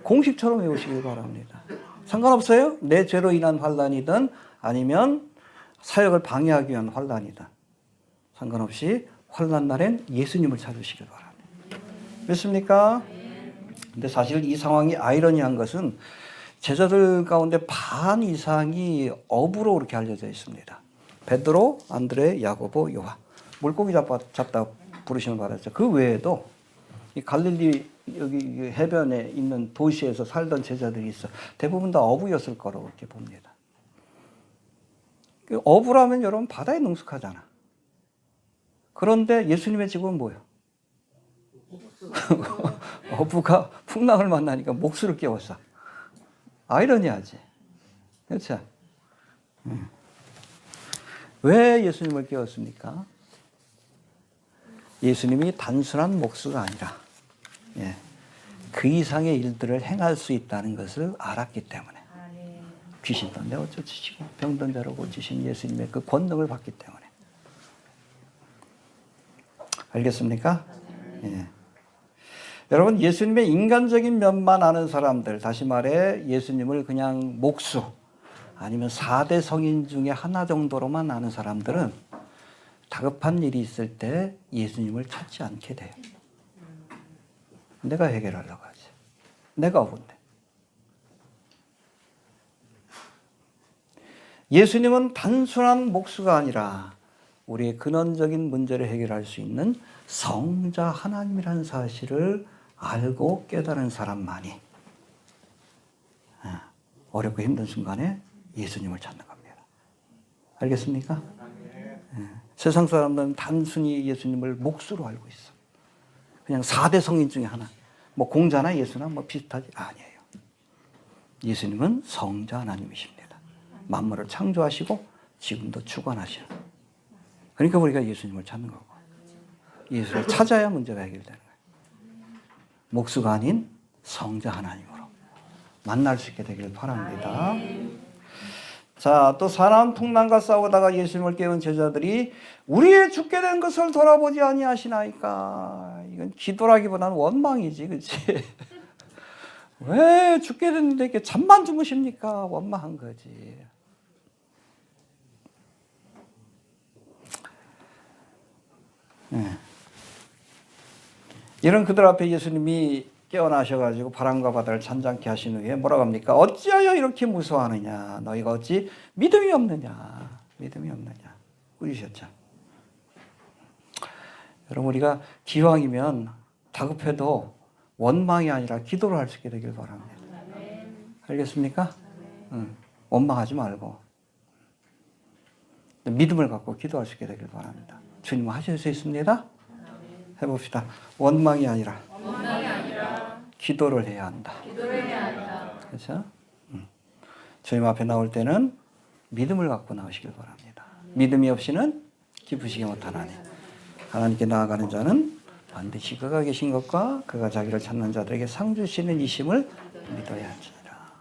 공식처럼 외우시길 바랍니다. 상관없어요. 내 죄로 인한 환란이든 아니면 사역을 방해하기 위한 환란이든 상관없이 환난 날엔 예수님을 찾으시길 바랍니다. 믿습니까? 근데 사실 이 상황이 아이러니한 것은 제자들 가운데 반 이상이 어부로 그렇게 알려져 있습니다. 베드로, 안드레, 야고보, 요한. 물고기 잡다 부르시는 바람이죠. 그 외에도 이 갈릴리 여기 해변에 있는 도시에서 살던 제자들이 있어. 대부분 다 어부였을 거라고 이렇게 봅니다. 어부라면 여러분 바다에 능숙하잖아. 그런데 예수님의 직업은 뭐예요? 어부가 풍랑을 만나니까 목수를 깨웠어. 아이러니하지. 그렇죠? 왜 예수님을 깨웠습니까? 예수님이 단순한 목수가 아니라 그 이상의 일들을 행할 수 있다는 것을 알았기 때문에 귀신도 내어 쫓으시고 병든 자를 고치신 예수님의 그 권능을 받기 때문에 알겠습니까? 예. 여러분 예수님의 인간적인 면만 아는 사람들, 다시 말해 예수님을 그냥 목수 아니면 4대 성인 중에 하나 정도로만 아는 사람들은 다급한 일이 있을 때 예수님을 찾지 않게 돼요. 내가 해결하려고 하지. 내가 어군데. 예수님은 단순한 목수가 아니라 우리의 근원적인 문제를 해결할 수 있는 성자 하나님이라는 사실을 알고 깨달은 사람만이 어렵고 힘든 순간에 예수님을 찾는 겁니다. 알겠습니까? 세상 사람들은 단순히 예수님을 목수로 알고 있어. 그냥 4대 성인 중에 하나. 뭐 공자나 예수나 뭐 비슷하지? 아니에요. 예수님은 성자 하나님이십니다. 만물을 창조하시고 지금도 주관하시는. 그러니까 우리가 예수님을 찾는 거고. 예수를 찾아야 문제가 해결되는 거예요. 목수가 아닌 성자 하나님으로 만날 수 있게 되길 바랍니다. 자, 또 사나운 풍랑과 싸우다가 예수님을 깨운 제자들이 우리의 죽게 된 것을 돌아보지 아니하시나이까. 이건 기도라기보다는 원망이지, 그렇지? 왜 죽게 됐는데 이렇게 잠만 주무십니까? 원망한 거지. 이런 그들 앞에 예수님이 깨어나셔가지고 바람과 바다를 잔잔케 하신 후에 뭐라고 합니까? 어찌하여 이렇게 무서워하느냐? 너희가 어찌 믿음이 없느냐? 믿음이 없느냐? 꾸짖으셨죠. 여러분 우리가 기왕이면 다급해도 원망이 아니라 기도를 할 수 있게 되길 바랍니다. 알겠습니까? 원망하지 말고 믿음을 갖고 기도할 수 있게 되길 바랍니다. 주님은 하실 수 있습니다. 해봅시다. 원망이 아니라 기도를 해야 한다. 그렇죠? 주님 앞에 나올 때는 믿음을 갖고 나오시길 바랍니다. 믿음이 없이는 기쁘시게 못하나니. 하나님께 나아가는 자는 반드시 그가 계신 것과 그가 자기를 찾는 자들에게 상 주시는 이심을 믿어야 하지라.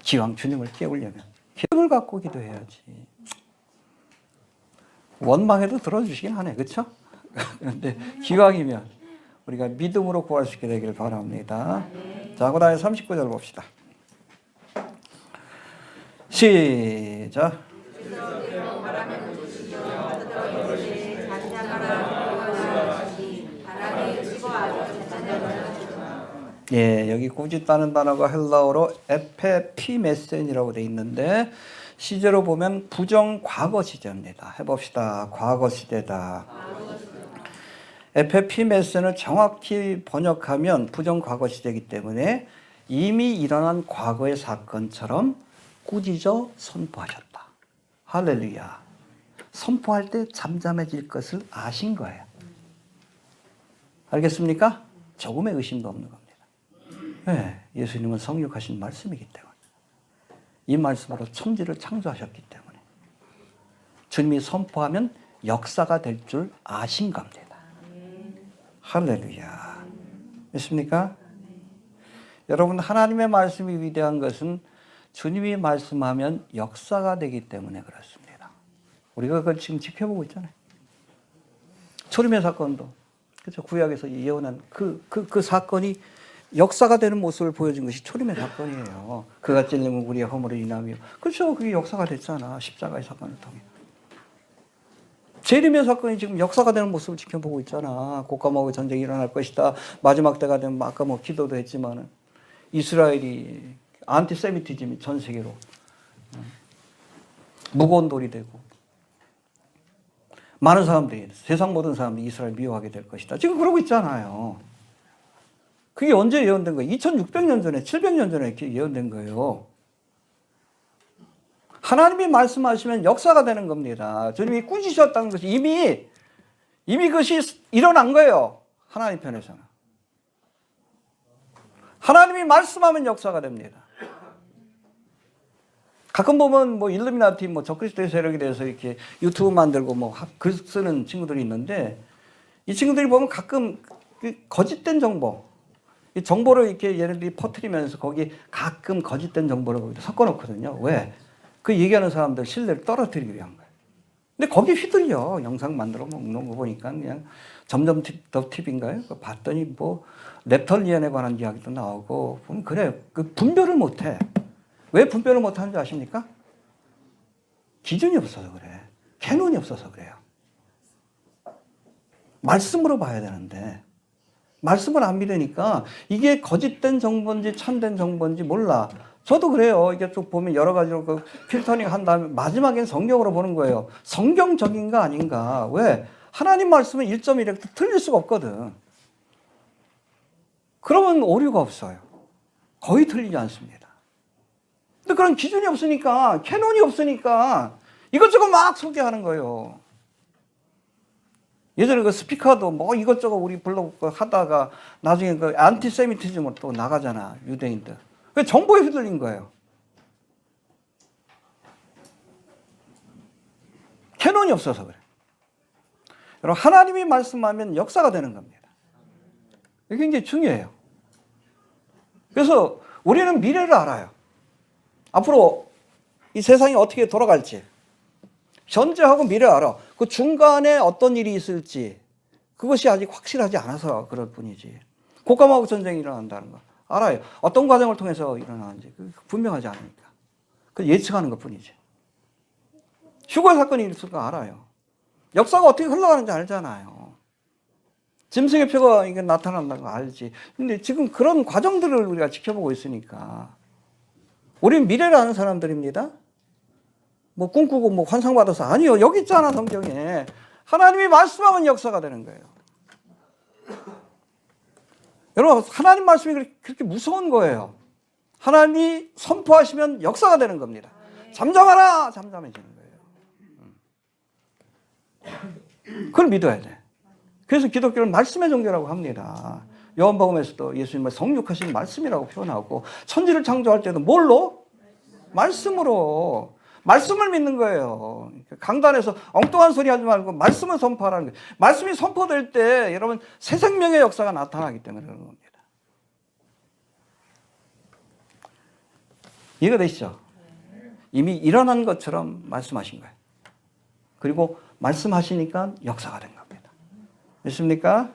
기왕 주님을 깨우려면 기쁨을 갖고 기도해야지. 원망해도 들어주시긴 하네, 그렇죠? 그런데 기왕이면 우리가 믿음으로 구할 수 있게 되기를 바랍니다. 자, 그 다음에 39절 봅시다. 시작. 예, 여기 꾸짖다는 단어가 헬라어로 에페피메센이라고 돼 있는데 시제로 보면 부정 과거 시제입니다. 해봅시다. 과거 시대다. 에페피메센을 정확히 번역하면 부정 과거 시제이기 때문에 이미 일어난 과거의 사건처럼 꾸짖어 선포하셨다. 할렐루야. 선포할 때 잠잠해질 것을 아신 거예요. 알겠습니까? 조금의 의심도 없는 겁니다. 네, 예수님은 성육하신 말씀이기 때문에 이 말씀으로 천지를 창조하셨기 때문에 주님이 선포하면 역사가 될 줄 아신 겁니다. 할렐루야. 믿습니까? 여러분, 하나님의 말씀이 위대한 것은 주님이 말씀하면 역사가 되기 때문에 그렇습니다. 우리가 그걸 지금 지켜보고 있잖아요. 초림의 사건도 그렇죠. 구약에서 예언한 그 사건이 역사가 되는 모습을 보여준 것이 초림의 사건이에요. 그가 찔림은 우리의 허물을 인하며. 그렇죠. 그게 역사가 됐잖아. 십자가의 사건을 통해. 재림의 사건이 지금 역사가 되는 모습을 지켜보고 있잖아. 곡과목의 전쟁이 일어날 것이다. 마지막 때가 되면 아까 뭐 기도도 했지만은 이스라엘이 안티세미티즘이 전 세계로 무거운 돌이 되고 많은 사람들이 세상 모든 사람들이 이스라엘 미워하게 될 것이다. 지금 그러고 있잖아요. 그게 언제 예언된 거예요? 2600년 전에 700년 전에 이렇게 예언된 거예요. 하나님이 말씀하시면 역사가 되는 겁니다. 주님이 꾸짖으셨다는 것이 이미 그것이 일어난 거예요. 하나님 편에서는. 하나님이 말씀하면 역사가 됩니다. 가끔 보면 뭐 일루미나티, 뭐 적그리스도의 세력에 대해서 이렇게 유튜브 만들고 뭐 글 쓰는 친구들이 있는데 이 친구들이 보면 가끔 거짓된 정보, 이 정보를 이렇게 얘네들이 퍼뜨리면서 거기 가끔 거짓된 정보를 거기다 섞어놓거든요. 왜? 그 얘기하는 사람들 신뢰를 떨어뜨리기 위한 거예요. 근데 거기 휘둘려. 영상 만들어 먹는 거 보니까 그냥 점점 더 팁인가요? 봤더니 뭐 랩털리언에 관한 이야기도 나오고 보면 그래. 그 분별을 못해. 왜 분별을 못하는지 아십니까? 기준이 없어서 그래. 캐논이 없어서 그래요. 말씀으로 봐야 되는데 말씀을 안 믿으니까 이게 거짓된 정보인지 참된 정보인지 몰라. 저도 그래요. 이게 또 보면 여러 가지로 그 필터링 한 다음에 마지막엔 성경으로 보는 거예요. 성경적인가 아닌가. 왜? 하나님 말씀은 1.1획도 틀릴 수가 없거든. 그러면 오류가 없어요. 거의 틀리지 않습니다. 근데 그런 기준이 없으니까, 캐논이 없으니까 이것저것 막 소개하는 거예요. 예전에 그 스피커도 뭐 이것저것 우리 블로그 하다가 나중에 그 안티세미티즘으로 또 나가잖아. 유대인들. 정보에 휘둘린 거예요. 캐논이 없어서 그래. 여러분, 하나님이 말씀하면 역사가 되는 겁니다. 이게 굉장히 중요해요. 그래서 우리는 미래를 알아요. 앞으로 이 세상이 어떻게 돌아갈지. 현재하고 미래를 알아. 그 중간에 어떤 일이 있을지 그것이 아직 확실하지 않아서 그럴 뿐이지. 곡감하고 전쟁이 일어난다는 거 알아요. 어떤 과정을 통해서 일어나는지 분명하지 않으니까. 그 예측하는 것 뿐이지. 휴거 사건이 있을 거 알아요. 역사가 어떻게 흘러가는지 알잖아요. 짐승의 표가 이게 나타난다는 거 알지. 근데 지금 그런 과정들을 우리가 지켜보고 있으니까 우리는 미래를 아는 사람들입니다. 뭐 꿈꾸고 뭐 환상받아서 아니요. 여기 있잖아 성경에. 하나님이 말씀하면 역사가 되는 거예요. 여러분 하나님 말씀이 그렇게 무서운 거예요. 하나님이 선포하시면 역사가 되는 겁니다. 잠잠하라. 잠잠해지는 거예요. 그걸 믿어야 돼. 그래서 기독교는 말씀의 종교라고 합니다. 요한복음에서도 예수님을 성육하신 말씀이라고 표현하고 천지를 창조할 때도 뭘로? 말씀으로. 말씀을 믿는 거예요. 강단에서 엉뚱한 소리 하지 말고 말씀을 선포하라는 거예요. 말씀이 선포될 때 여러분 새 생명의 역사가 나타나기 때문에 그런 겁니다. 이해가 되시죠? 이미 일어난 것처럼 말씀하신 거예요. 그리고 말씀하시니까 역사가 된 겁니다. 믿습니까?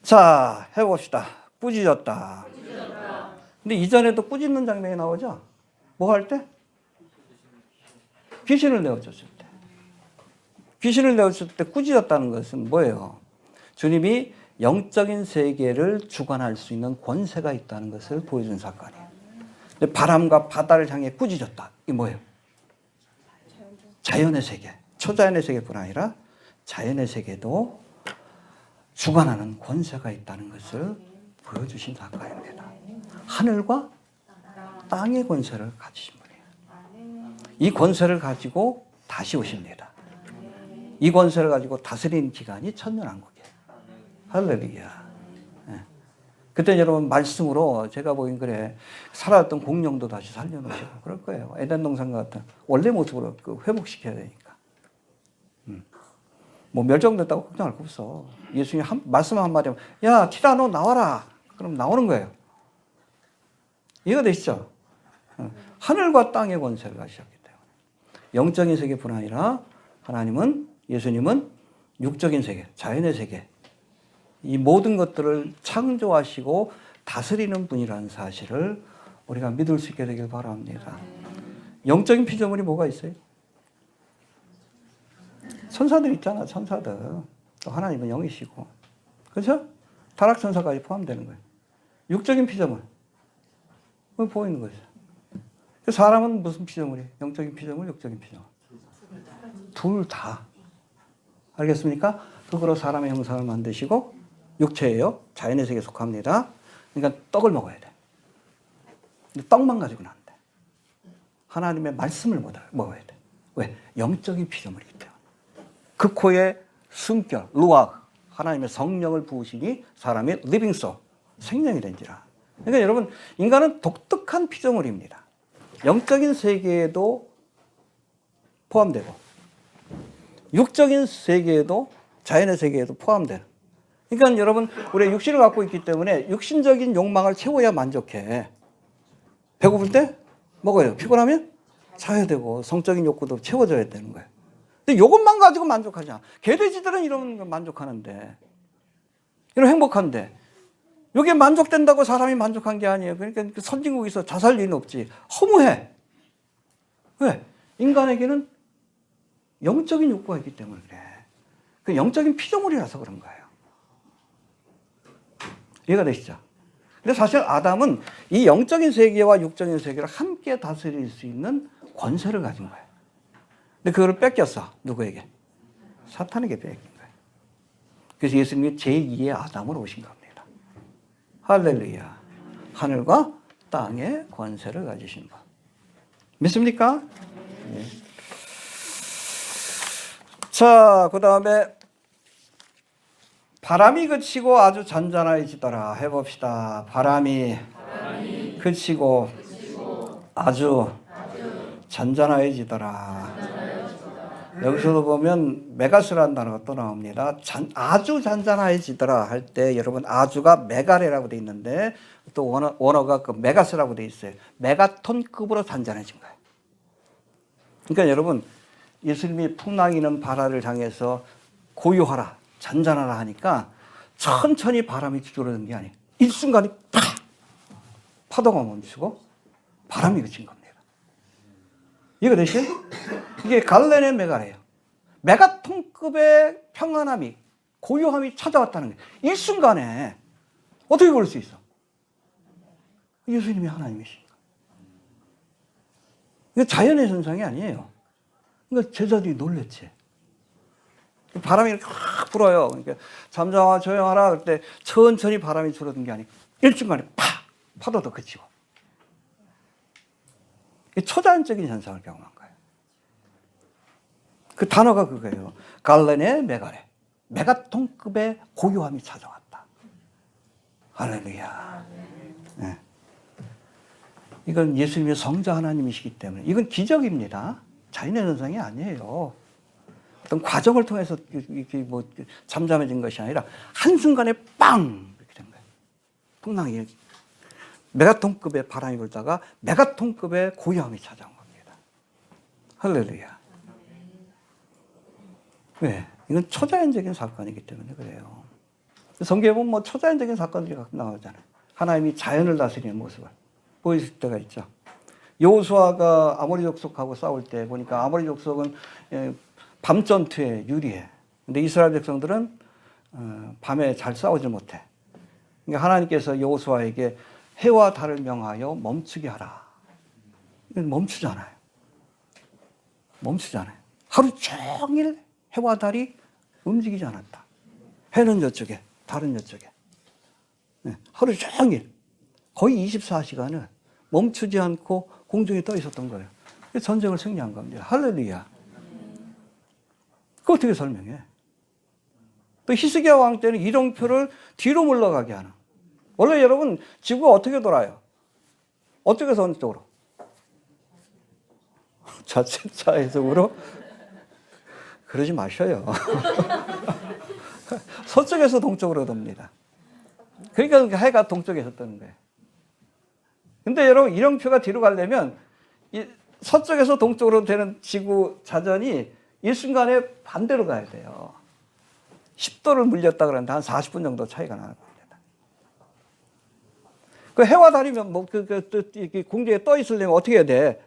자, 해봅시다. 꾸짖었다. 근데 이전에도 꾸짖는 장면이 나오죠? 뭐 할 때? 귀신을 내어줬을 때. 귀신을 내어줬을 때 꾸짖었다는 것은 뭐예요? 주님이 영적인 세계를 주관할 수 있는 권세가 있다는 것을 보여준 사건이에요. 근데 바람과 바다를 향해 꾸짖었다. 이게 뭐예요? 자연의 세계. 초자연의 세계뿐 아니라 자연의 세계도 주관하는 권세가 있다는 것을 보여주신 사건입니다. 하늘과 땅의 권세를 가지신 분이에요. 이 권세를 가지고 다시 오십니다. 이 권세를 가지고 다스리는 기간이 천년왕국이에요. 할렐루야. 네. 그때 여러분 말씀으로 제가 보기엔 그래 살아왔던 공룡도 다시 살려놓으시고 그럴 거예요. 에덴 동산 같은 원래 모습으로 회복시켜야 되니까. 뭐 멸종됐다고 걱정할 거 없어. 예수님이 말씀 한마디 하면 야 티라노 나와라. 그럼 나오는 거예요. 이해가 되시죠? 하늘과 땅의 권세를 가지셨기 때문에 영적인 세계뿐 아니라 하나님은 예수님은 육적인 세계, 자연의 세계 이 모든 것들을 창조하시고 다스리는 분이라는 사실을 우리가 믿을 수 있게 되길 바랍니다. 영적인 피조물이 뭐가 있어요? 천사들 있잖아, 천사들. 또 하나님은 영이시고. 그렇죠? 타락천사까지 포함되는 거예요. 육적인 피조물. 보이는 거죠. 사람은 무슨 피조물이에요? 영적인 피조물, 육적인 피조물. 둘 다. 알겠습니까? 흙으로 사람의 형상을 만드시고 육체예요. 자연의 세계에 속합니다. 그러니까 떡을 먹어야 돼. 근데 떡만 가지고는 안 돼. 하나님의 말씀을 먹어야 돼. 왜? 영적인 피조물이기 때문에. 그 코에 숨결, 루아, 하나님의 성령을 부으시니 사람이 리빙 소ul, 생명이 된지라. 그러니까 여러분, 인간은 독특한 피조물입니다. 영적인 세계에도 포함되고, 육적인 세계에도, 자연의 세계에도 포함되는. 그러니까 여러분, 우리가 육신을 갖고 있기 때문에 육신적인 욕망을 채워야 만족해. 배고플 때 먹어요. 피곤하면 자야 되고, 성적인 욕구도 채워져야 되는 거예요. 근데 이것만 가지고 만족하지 않아. 개돼지들은 이런 거 만족하는데, 이런 행복한데, 이게 만족된다고 사람이 만족한 게 아니에요. 그러니까 선진국에서 자살 리는 없지. 허무해. 왜? 인간에게는 영적인 욕구가 있기 때문에 그래. 그 영적인 피조물이라서 그런 거예요. 이해가 되시죠? 근데 사실 아담은 이 영적인 세계와 육적인 세계를 함께 다스릴 수 있는 권세를 가진 거예요. 근데 그거를 뺏겼어. 누구에게? 사탄에게 뺏긴 거예요. 그래서 예수님이 제2의 아담으로 오신 겁니다. 할렐루야. 하늘과 땅의 권세를 가지신 분. 믿습니까? 네. 자, 그 다음에 바람이 그치고 아주 잔잔해지더라. 해봅시다. 바람이 그치고 아주 잔잔해지더라. 여기서도 보면 메가스라는 단어가 또 나옵니다. 아주 잔잔해지더라 할 때 여러분 아주가 메가레라고 돼 있는데 또 원어가 그 메가스라고 돼 있어요. 메가톤급으로 잔잔해진 거예요. 그러니까 여러분 예수님이 풍랑이는 바다를 향해서 고요하라, 잔잔하라 하니까 천천히 바람이 줄어든 게 아니에요. 일순간에 팍! 파도가 멈추고 바람이 그친 겁니다. 이해가 되시죠? 이게 갈레네 메가래요. 메가톤급의 평안함이, 고요함이 찾아왔다는 거예요. 일순간에 어떻게 그럴 수 있어? 예수님이 하나님이시니까. 이거 자연의 현상이 아니에요. 그러니까 제자들이 놀랬지. 바람이 이렇게 확 불어요. 그러니까 잠잠하라, 조용하라 그럴 때 천천히 바람이 줄어든 게 아니고 일순간에 팍! 파도도 그치고. 초자연적인 현상을 경험한 거예요. 그 단어가 그거예요. 갈레네 메가레. 메가톤급의 고요함이 찾아왔다. 할렐루야. 네. 이건 예수님의 성자 하나님이시기 때문에 이건 기적입니다. 자연의 현상이 아니에요. 어떤 과정을 통해서 이렇게 뭐 잠잠해진 것이 아니라 한순간에 빵 이렇게 된 거예요. 풍랑이 메가톤급의 바람이 불다가 메가톤급의 고요함이 찾아온 겁니다. 할렐루야. 왜? 이건 초자연적인 사건이기 때문에 그래요. 성경에 보면 뭐 초자연적인 사건들이 가끔 나오잖아요. 하나님이 자연을 다스리는 모습을 보여줄 때가 있죠. 여호수아가 아모리 족속하고 싸울 때 보니까 아모리 족속은 밤 전투에 유리해. 근데 이스라엘 백성들은 밤에 잘 싸우지 못해. 그러니까 하나님께서 여호수아에게 해와 달을 명하여 멈추게 하라. 이건 멈추잖아요. 멈추잖아요. 하루 종일 해와 달이 움직이지 않았다. 해는 저쪽에, 달은 저쪽에. 하루 종일 거의 24시간을 멈추지 않고 공중에 떠 있었던 거예요. 전쟁을 승리한 겁니다. 할렐루야. 그거 어떻게 설명해? 또 히스기야 왕 때는 이동표를 뒤로 물러가게 하는. 원래 여러분 지구가 어떻게 돌아요? 어떻게서 어느 쪽으로? 좌측으로? 그러지 마셔요. 서쪽에서 동쪽으로 돕니다. 그러니까 해가 동쪽에서 뜨는 거예요. 근데 여러분 이동표가 뒤로 가려면 이 서쪽에서 동쪽으로 되는 지구 자전이 일순간에 반대로 가야 돼요. 10도를 물렸다 그러는데 한 40분 정도 차이가 나는 겁니다. 그 해와 달이면 뭐 공중에 떠 있으려면 어떻게 해야 돼?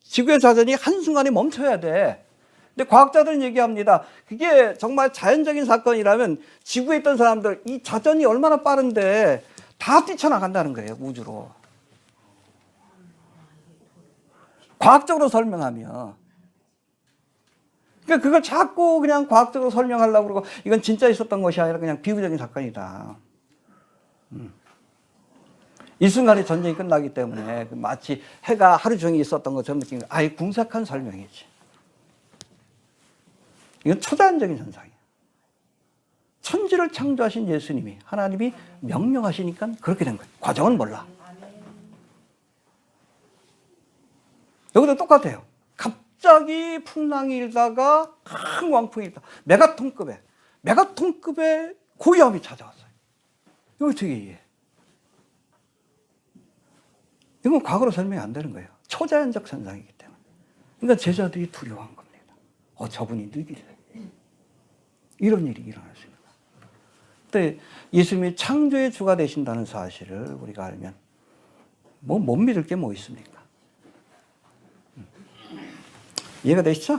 지구의 자전이 한순간에 멈춰야 돼. 근데 과학자들은 얘기합니다. 그게 정말 자연적인 사건이라면 지구에 있던 사람들 이 자전이 얼마나 빠른데 다 뛰쳐나간다는 거예요. 우주로. 과학적으로 설명하면. 그러니까 그걸 자꾸 그냥 과학적으로 설명하려고 그러고 이건 진짜 있었던 것이 아니라 그냥 비유적인 사건이다. 이 순간에 전쟁이 끝나기 때문에 마치 해가 하루 종일 있었던 것처럼 느끼는 거예요. 아예 궁색한 설명이지. 이건 초자연적인 현상이에요. 천지를 창조하신 예수님이 하나님이 명령하시니까 그렇게 된 거예요. 과정은 몰라. 여기도 똑같아요. 갑자기 풍랑이 일다가 큰 광풍이 일다. 메가톤급의 고요함이 찾아왔어요. 이거 어떻게 이해해? 이건 과거로 설명이 안 되는 거예요. 초자연적 현상이기 때문에. 그러니까 제자들이 두려워한 겁니다. 저분이 누구길래 이런 일이 일어날 수 있는 거예요. 근데 예수님이 창조의 주가 되신다는 사실을 우리가 알면 못 믿을 게 뭐 있습니까? 이해가 되시죠?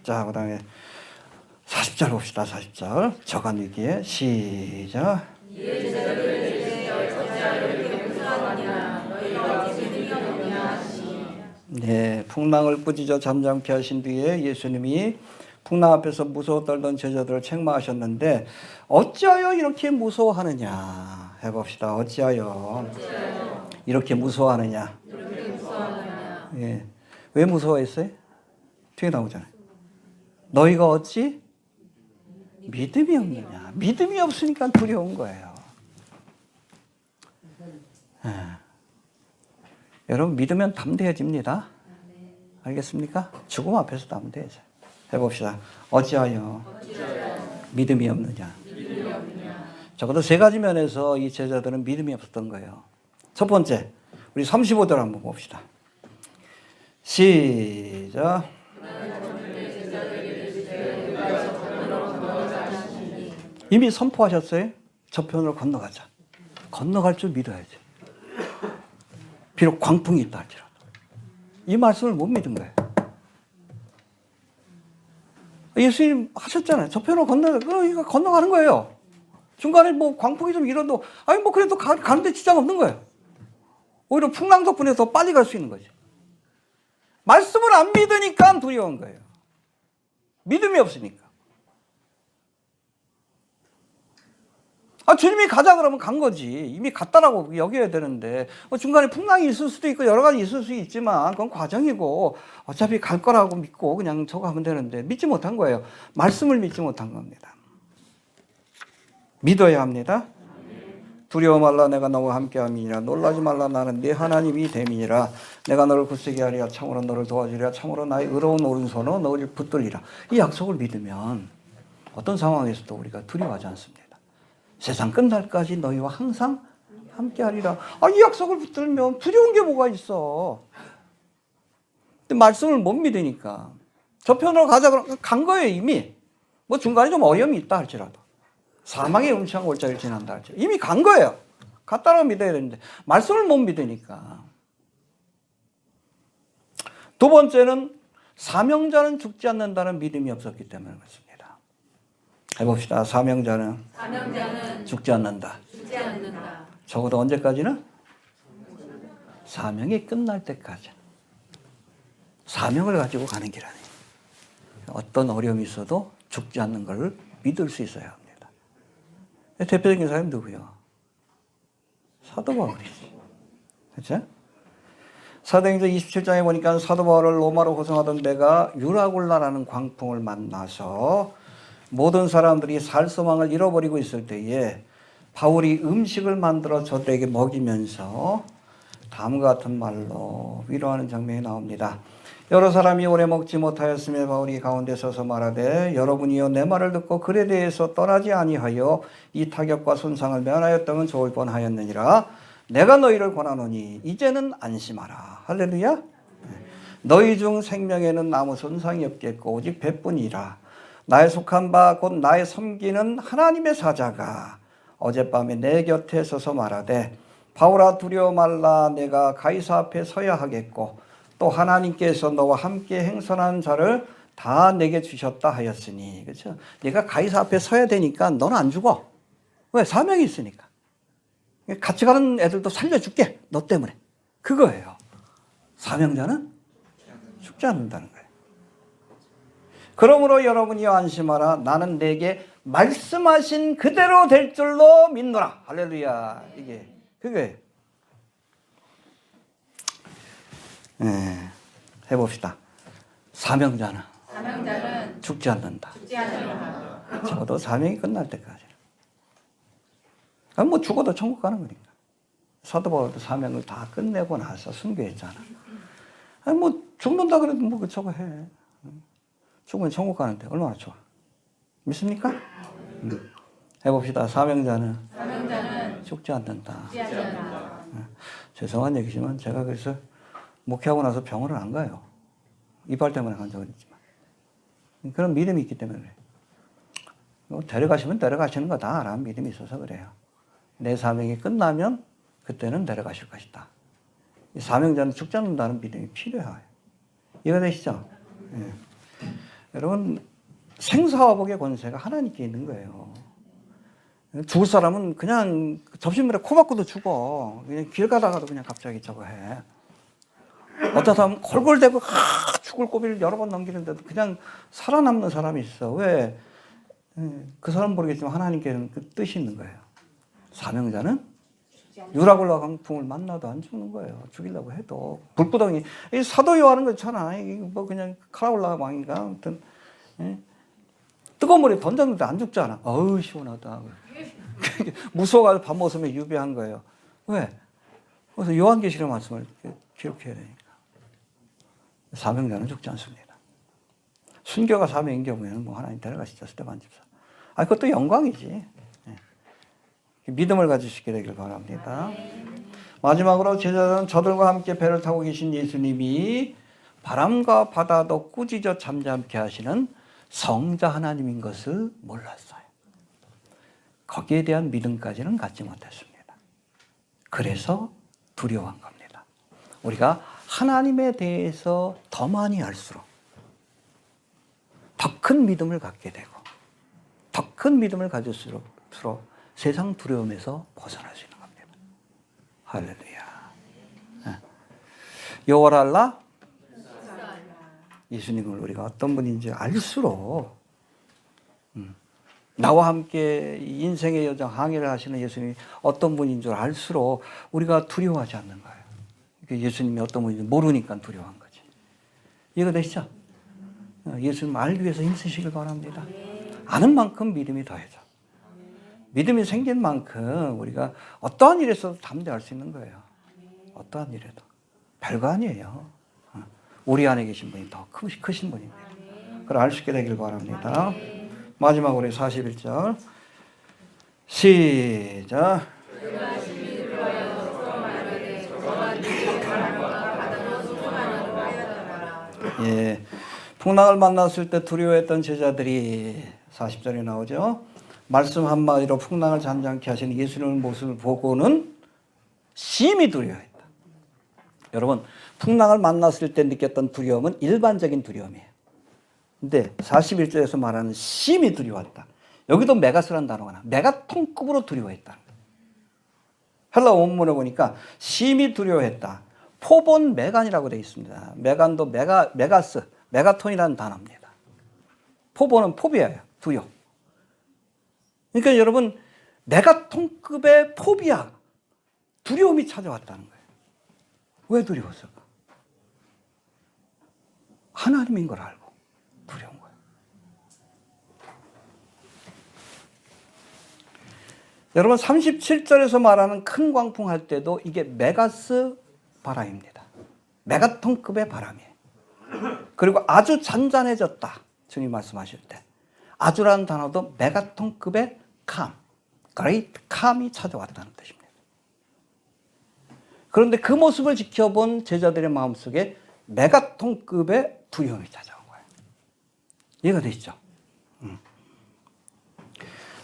자, 그 다음에 40절 봅시다. 40절. 저간 위기에 시작. 네, 풍랑을 꾸짖어 잠잠케 하신 뒤에 예수님이 풍랑 앞에서 무서워 떨던 제자들을 책망하셨는데 어찌하여 이렇게 무서워하느냐 해봅시다. 어찌하여 이렇게 무서워하느냐. 예. 왜 무서워했어요? 뒤에 나오잖아요. 너희가 어찌 믿음이 없느냐. 믿음이 없으니까 두려운 거예요. 여러분 믿으면 담대해집니다. 알겠습니까? 죽음 앞에서 담대해져요. 해봅시다. 어찌하여 믿음이 없느냐. 적어도 세 가지 면에서 이 제자들은 믿음이 없었던 거예요. 첫 번째, 우리 35절 한번 봅시다. 시작. 이미 선포하셨어요? 저편으로 건너가자. 건너갈 줄 믿어야지. 비록 광풍이 있다 할지라도. 이 말씀을 못 믿은 거예요. 예수님 하셨잖아요. 저편으로 건너가는 거예요. 중간에 뭐 광풍이 좀 일어도, 뭐 그래도 가는데 지장 없는 거예요. 오히려 풍랑 덕분에 더 빨리 갈 수 있는 거지. 말씀을 안 믿으니까 두려운 거예요. 믿음이 없으니까. 주님이 가자 그러면 간 거지. 이미 갔다라고 여겨야 되는데 중간에 풍랑이 있을 수도 있고 여러 가지 있을 수 있지만 그건 과정이고 어차피 갈 거라고 믿고 그냥 저거 하면 되는데 믿지 못한 거예요. 말씀을 믿지 못한 겁니다. 믿어야 합니다. 두려워 말라 내가 너와 함께함이니라. 놀라지 말라 나는 네 하나님이 됨이니라. 내가 너를 굳세게 하리라. 참으로 너를 도와주리라. 참으로 나의 의로운 오른손으로 너를 붙들리라. 이 약속을 믿으면 어떤 상황에서도 우리가 두려워하지 않습니다. 세상 끝날까지 너희와 항상 함께하리라. 이 약속을 붙들면 두려운 게 뭐가 있어. 근데 말씀을 못 믿으니까 저편으로 가자 그러면 간 거예요 이미. 뭐 중간에 좀 어려움이 있다 할지라도 사망의 음침한 골짜기를 지난다 할지라도 이미 간 거예요. 갔다라고 믿어야 되는데 말씀을 못 믿으니까. 두 번째는 사명자는 죽지 않는다는 믿음이 없었기 때문에 그렇습니다. 해봅시다. 사명자는 죽지 않는다. 적어도 언제까지는? 사명이 끝날 때까지. 사명을 가지고 가는 길 아니에요. 어떤 어려움이 있어도 죽지 않는 걸 믿을 수 있어야 합니다. 대표적인 사람이 누구요? 사도 바울이지. 그렇죠? 사도행전 27장에 보니까 사도 바울을 로마로 호송하던 데가 유라굴라라는 광풍을 만나서 모든 사람들이 살 소망을 잃어버리고 있을 때에 바울이 음식을 만들어 저들에게 먹이면서 다음과 같은 말로 위로하는 장면이 나옵니다. 여러 사람이 오래 먹지 못하였으며 바울이 가운데 서서 말하되 여러분이여 내 말을 듣고 글에 대해서 떠나지 아니하여 이 타격과 손상을 면하였다면 좋을 뻔하였느니라. 내가 너희를 권하노니 이제는 안심하라. 할렐루야. 너희 중 생명에는 아무 손상이 없겠고 오직 배뿐이라. 나의 속한 바 곧 나의 섬기는 하나님의 사자가 어젯밤에 내 곁에 서서 말하되 바울아 두려워 말라. 내가 가이사 앞에 서야 하겠고 또 하나님께서 너와 함께 행선한 자를 다 내게 주셨다 하였으니. 그렇죠? 네가 가이사 앞에 서야 되니까 너는 안 죽어. 왜? 사명이 있으니까. 같이 가는 애들도 살려줄게. 너 때문에. 그거예요. 사명자는 죽지 않는다는 거예요. 그러므로 여러분이 안심하라. 나는 내게 말씀하신 그대로 될 줄로 믿노라. 할렐루야. 이게 그거예요. 해봅시다. 사명자는 죽지 않는다. 적어도 사명이 끝날 때까지. 뭐 죽어도 천국 가는 거니까. 사도 바울도 사명을 다 끝내고 나서 순교했잖아. 뭐 죽는다 그래도 뭐 저거 해. 죽으면 천국 가는데 얼마나 좋아. 믿습니까? 해봅시다. 사명자는 죽지 않는다. 죄송한 얘기지만 제가 그래서 목회하고 나서 병원을 안 가요. 이빨 때문에 간 적은 있지만. 그런 믿음이 있기 때문에 그래요. 데려가시면 데려가시는 거다 라는 믿음이 있어서 그래요. 내 사명이 끝나면 그때는 데려가실 것이다. 이 사명자는 죽지 않는다는 믿음이 필요해요. 이해가 되시죠? 네. 여러분 생사화복의 권세가 하나님께 있는 거예요. 죽을 사람은 그냥 접시물에 코 박고도 죽어. 그냥 길 가다가도 그냥 갑자기 저거 해. 어떤 사람은 골골대고 죽을 고비를 여러 번 넘기는데도 그냥 살아남는 사람이 있어. 왜? 그 사람 모르겠지만 하나님께는 그 뜻이 있는 거예요. 사명자는 유라굴라 강풍을 만나도 안 죽는 거예요. 죽이려고 해도. 불구덩이. 이 사도 요하는 거 있잖아. 뭐 그냥 카라굴라 왕인가? 아무튼. 뜨거운 물에 던졌는데 안 죽잖아. 어우, 시원하다. 무서워가지고 밥 먹으면 유배한 거예요. 왜? 그래서 요한계시록 말씀을 기록해야 되니까. 사명자는 죽지 않습니다. 순교가 사명인 경우에는 뭐 하나님 데려가시죠. 스테반 집사. 그것도 영광이지. 믿음을 가지시게 되길 바랍니다. 마지막으로 제자들은 저들과 함께 배를 타고 계신 예수님이 바람과 바다도 꾸짖어 잠잠케 하시는 성자 하나님인 것을 몰랐어요. 거기에 대한 믿음까지는 갖지 못했습니다. 그래서 두려워한 겁니다. 우리가 하나님에 대해서 더 많이 알수록 더 큰 믿음을 갖게 되고 더 큰 믿음을 가질수록 세상 두려움에서 벗어날 수 있는 겁니다. 할렐루야. 여호와를 알라? 예수님을 우리가 어떤 분인지 알수록 나와 함께 인생의 여정 항해를 하시는 예수님이 어떤 분인 줄 알수록 우리가 두려워하지 않는 거예요. 예수님이 어떤 분인지 모르니까 두려워한 거지. 이해가 되시죠? 예수님 알기 위해서 힘쓰시길 바랍니다. 아는 만큼 믿음이 더해져. 믿음이 생긴 만큼 우리가 어떠한 일에서도 담대할 수 있는 거예요. 어떠한 일에도. 별거 아니에요. 우리 안에 계신 분이 더 크신 분입니다. 그걸 알 수 있게 되길 바랍니다. 마지막으로 41절 시작. 예, 풍랑을 만났을 때 두려워했던 제자들이 40절에 나오죠. 말씀 한마디로 풍랑을 잠잠케 하시는 예수님의 모습을 보고는 심히 두려워했다. 여러분, 풍랑을 만났을 때 느꼈던 두려움은 일반적인 두려움이에요. 근데 41절에서 말하는 심히 두려워했다. 여기도 메가스라는 단어가 나와. 메가톤급으로 두려워했다. 헬라 원문에 보니까 심히 두려워했다. 포본 메간이라고 되어 있습니다. 메간도 메가스, 메가톤이라는 단어입니다. 포본은 포비아예요. 두려움. 그러니까 여러분, 메가톤급의 포비아, 두려움이 찾아왔다는 거예요. 왜 두려웠을까? 하나님인 걸 알고 두려운 거예요. 여러분 37절에서 말하는 큰 광풍 할 때도 이게 메가스 바람입니다. 메가톤급의 바람이에요. 그리고 아주 잔잔해졌다. 주님 말씀하실 때. 아주라는 단어도 메가톤급의 캄, 그레이트 캄이 찾아왔다는 뜻입니다. 그런데 그 모습을 지켜본 제자들의 마음속에 메가톤급의 두려움이 찾아온 거예요. 이해가 되시죠?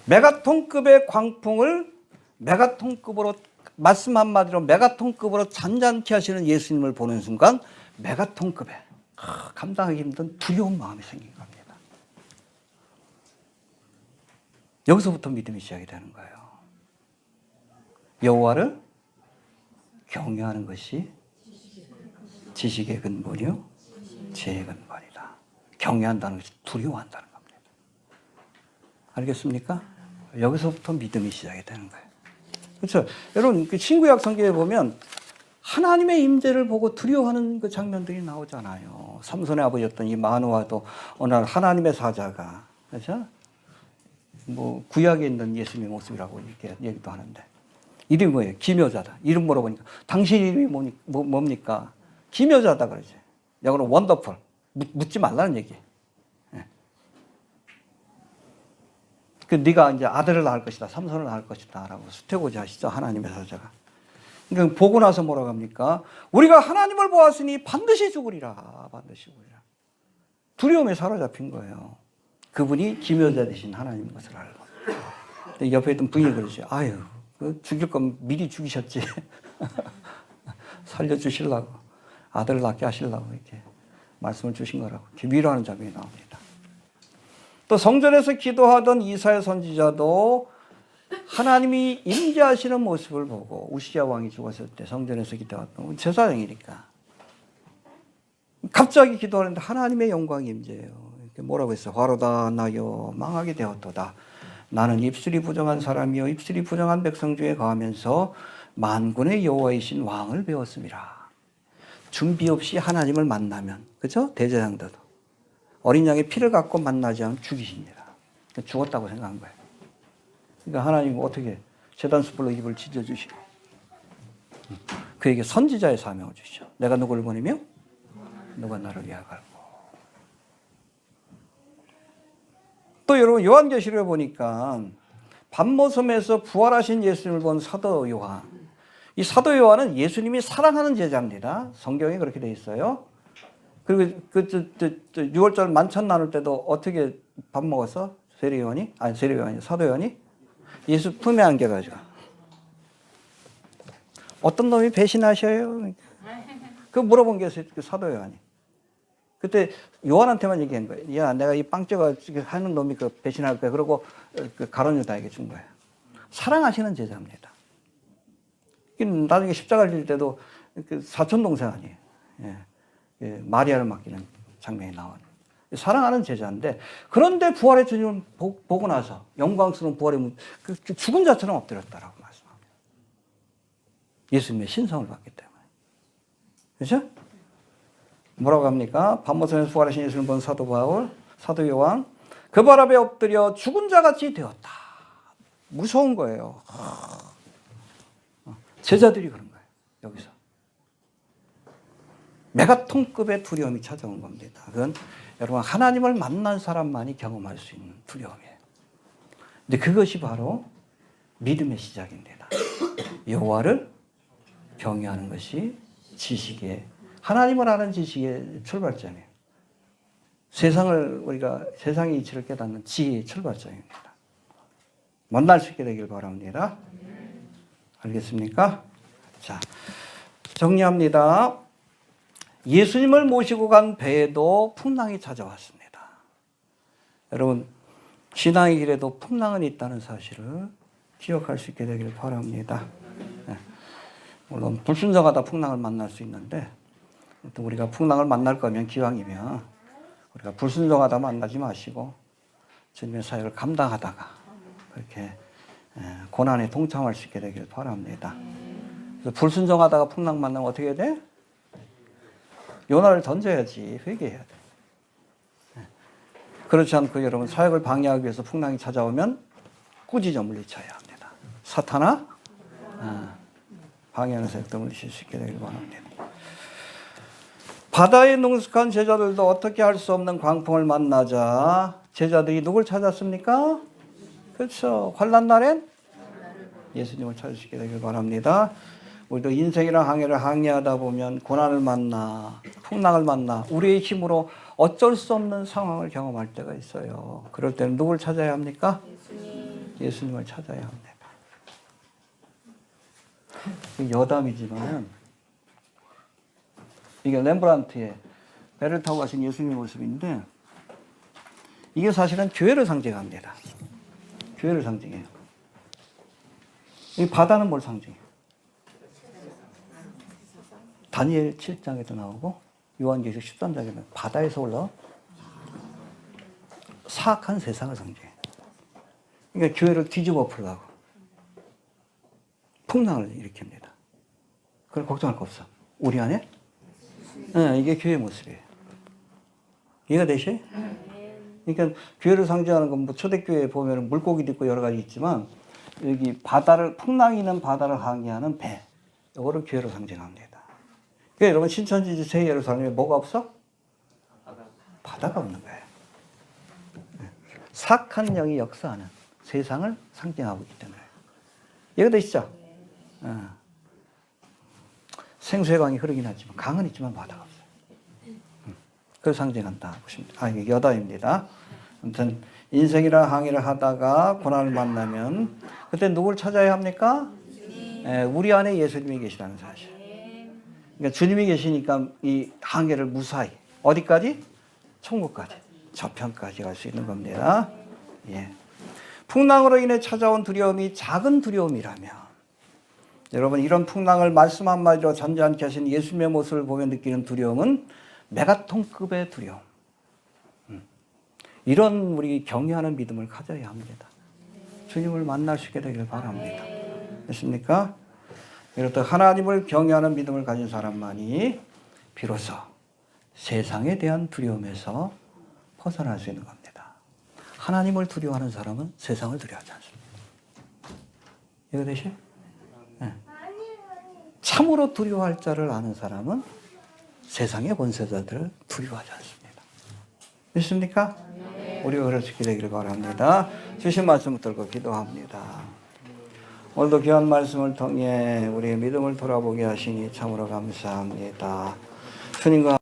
메가톤급의 광풍을 메가톤급으로 말씀 한마디로 메가톤급으로 잔잔케 하시는 예수님을 보는 순간 메가톤급의 감당하기 힘든 두려운 마음이 생긴 겁니다. 여기서부터 믿음이 시작이 되는 거예요. 여호와를 경외하는 것이 지식의 근본이요 지혜의 근본이다. 경외한다는 것이 두려워한다는 겁니다. 알겠습니까? 여기서부터 믿음이 시작이 되는 거예요. 그렇죠? 여러분 신구약 성경에 보면 하나님의 임재를 보고 두려워하는 그 장면들이 나오잖아요. 삼손의 아버지였던 이 마노아도 어느 날 하나님의 사자가, 그렇죠? 뭐 구약에 있는 예수님의 모습이라고 이렇게 얘기도 하는데 이름이 뭐예요? 기묘자다. 이름 물어보니까 당신 이름이 뭡니까? 기묘자다 그러지. 영어로 원더풀. 묻지 말라는 얘기예요. 예. 그 네가 이제 아들을 낳을 것이다. 삼손을 낳을 것이다라고 수태고지 하시죠. 하나님의 사자가. 그러니까 보고 나서 뭐라고 합니까? 우리가 하나님을 보았으니 반드시 죽으리라. 반드시 죽으리라. 두려움에 사로잡힌 거예요. 그분이 기묘자 되신 하나님인 것을 알고. 옆에 있던 부인이 그러죠. 아유, 죽일 거면 미리 죽이셨지. 살려주시려고. 아들을 낳게 하시려고 이렇게 말씀을 주신 거라고. 이렇게 위로하는 장면이 나옵니다. 또 성전에서 기도하던 이사야 선지자도 하나님이 임재하시는 모습을 보고 우시야 왕이 죽었을 때 성전에서 기도했던 제사장이니까 갑자기 기도하는데 하나님의 영광이 임재해요. 뭐라고 했어요? 화로다 나여 망하게 되었도다. 나는 입술이 부정한 사람이요 입술이 부정한 백성 중에 거하면서 만군의 여호와이신 왕을 배웠습니다. 준비 없이 하나님을 만나면, 그죠? 대제사장들도 어린 양의 피를 갖고 만나지 않으면 죽이십니다. 죽었다고 생각한 거예요. 그러니까 하나님은 어떻게 제단수불로 입을 찢어주시고 그에게 선지자의 사명을 주시죠. 내가 누구를 보내며 누가 나를 위하갈고. 또 여러분 요한계시록에 보니까 밤모섬에서 부활하신 예수님을 본 사도 요한. 이 사도 요한은 예수님이 사랑하는 제자입니다. 성경에 그렇게 돼 있어요. 그리고 6월절 만찬 나눌 때도 어떻게 밥 먹었어? 세례 요한이? 아니 세례 요한이 사도 요한이? 예수 품에 안겨가지고 어떤 놈이 배신하셔요? 그 물어본 게 그 사도 요한이. 그때 요한한테만 얘기한 거예요. 야, 내가 이 빵쪄가 하는 놈이 그 배신할 거야. 그러고 그 가룟 유다에게 준 거예요. 사랑하시는 제자입니다. 나중에 십자가 질 때도 그 사촌 동생 아니에요. 예. 마리아를 맡기는 장면이 나와요. 사랑하는 제자인데 그런데 부활의 주님을 보고 나서 영광스러운 부활의 그 죽은 자처럼 엎드렸다라고 말씀합니다. 예수님의 신성을 받기 때문에. 그렇죠? 뭐라고 합니까? 밤모섬에서 부활하신 예수를 본 사도 바울, 사도 요한, 그 발 앞에 엎드려 죽은 자같이 되었다. 무서운 거예요. 제자들이 그런 거예요. 여기서. 메가톤급의 두려움이 찾아온 겁니다. 그건 여러분 하나님을 만난 사람만이 경험할 수 있는 두려움이에요. 근데 그것이 바로 믿음의 시작입니다. 여호와를 경외하는 것이 지식의 하나님을 아는 지식의 출발점이에요. 세상의 이치를 깨닫는 지혜의 출발점입니다. 만날 수 있게 되길 바랍니다. 알겠습니까? 자, 정리합니다. 예수님을 모시고 간 배에도 풍랑이 찾아왔습니다. 여러분, 신앙의 길에도 풍랑은 있다는 사실을 기억할 수 있게 되길 바랍니다. 네. 물론 불순종하다 풍랑을 만날 수 있는데 또 우리가 풍랑을 만날 거면 기왕이면 우리가 불순종하다 만나지 마시고 주님의 사역을 감당하다가 그렇게 고난에 동참할 수 있게 되길 바랍니다. 그래서 불순종하다가 풍랑 만나면 어떻게 해야 돼? 요나를 던져야지. 회개해야 돼. 그렇지 않고 여러분 사역을 방해하기 위해서 풍랑이 찾아오면 꾸짖어 물리쳐야 합니다. 사탄아 방해하는 사역도 물리칠 수 있게 되길 바랍니다. 바다에 능숙한 제자들도 어떻게 할 수 없는 광풍을 만나자 제자들이 누굴 찾았습니까? 그렇죠. 환난 날엔 예수님을 찾을 수 있게 되길 바랍니다. 우리도 인생이랑 항해를 항해하다 보면 고난을 만나 풍랑을 만나 우리의 힘으로 어쩔 수 없는 상황을 경험할 때가 있어요. 그럴 때는 누굴 찾아야 합니까? 예수님을 찾아야 합니다. 여담이지만 이게 렘브란트의 배를 타고 가신 예수님의 모습인데 이게 사실은 교회를 상징합니다. 교회를 상징해요. 이 바다는 뭘 상징해요? 다니엘 7장에도 나오고 요한계시록 13장에도 바다에서 올라온 사악한 세상을 상징해요. 그러니까 교회를 뒤집어 풀라고 풍랑을 일으킵니다. 그걸 걱정할 거 없어. 우리 안에? 네, 이게 교회의 모습이에요. 이해가 되시죠? 그러니까 교회를 상징하는 건 뭐 초대교회에 보면 물고기도 있고 여러 가지 있지만 여기 바다를 풍랑이 있는 바다를 항해하는 배 이거를 교회로 상징합니다. 그러니까 여러분 신천지 새 예루살렘에 뭐가 없어? 바다가 없는 거예요. 사악한 영이 역사하는 세상을 상징하고 있기 때문에 이해가 되시죠? 생수의 강이 흐르긴 하지만 강은 있지만 바다가 없어요. 그걸 상징한다 보십니다. 이게 여담입니다. 아무튼 인생이라 항해를 하다가 고난을 만나면 그때 누굴 찾아야 합니까? 우리 안에 예수님이 계시다는 사실. 그러니까 주님이 계시니까 이 항해를 무사히 어디까지? 천국까지, 저편까지 갈 수 있는 겁니다. 예. 풍랑으로 인해 찾아온 두려움이 작은 두려움이라면 여러분 이런 풍랑을 말씀 한마디로 잔잔케 하신 예수님의 모습을 보며 느끼는 두려움은 메가톤급의 두려움. 이런 우리 경외하는 믿음을 가져야 합니다. 주님을 만날 수 있게 되길 바랍니다. 됐습니까? 이렇듯 하나님을 경외하는 믿음을 가진 사람만이 비로소 세상에 대한 두려움에서 벗어날 수 있는 겁니다. 하나님을 두려워하는 사람은 세상을 두려워하지 않습니다. 이해가 되시죠? 네. 참으로 두려워할 자를 아는 사람은 세상의 권세자들을 두려워하지 않습니다. 믿습니까? 우리가 그럴 수 있게 되기를 바랍니다. 주신 말씀 붙들고 기도합니다. 오늘도 귀한 말씀을 통해 우리의 믿음을 돌아보게 하시니 참으로 감사합니다. 주님과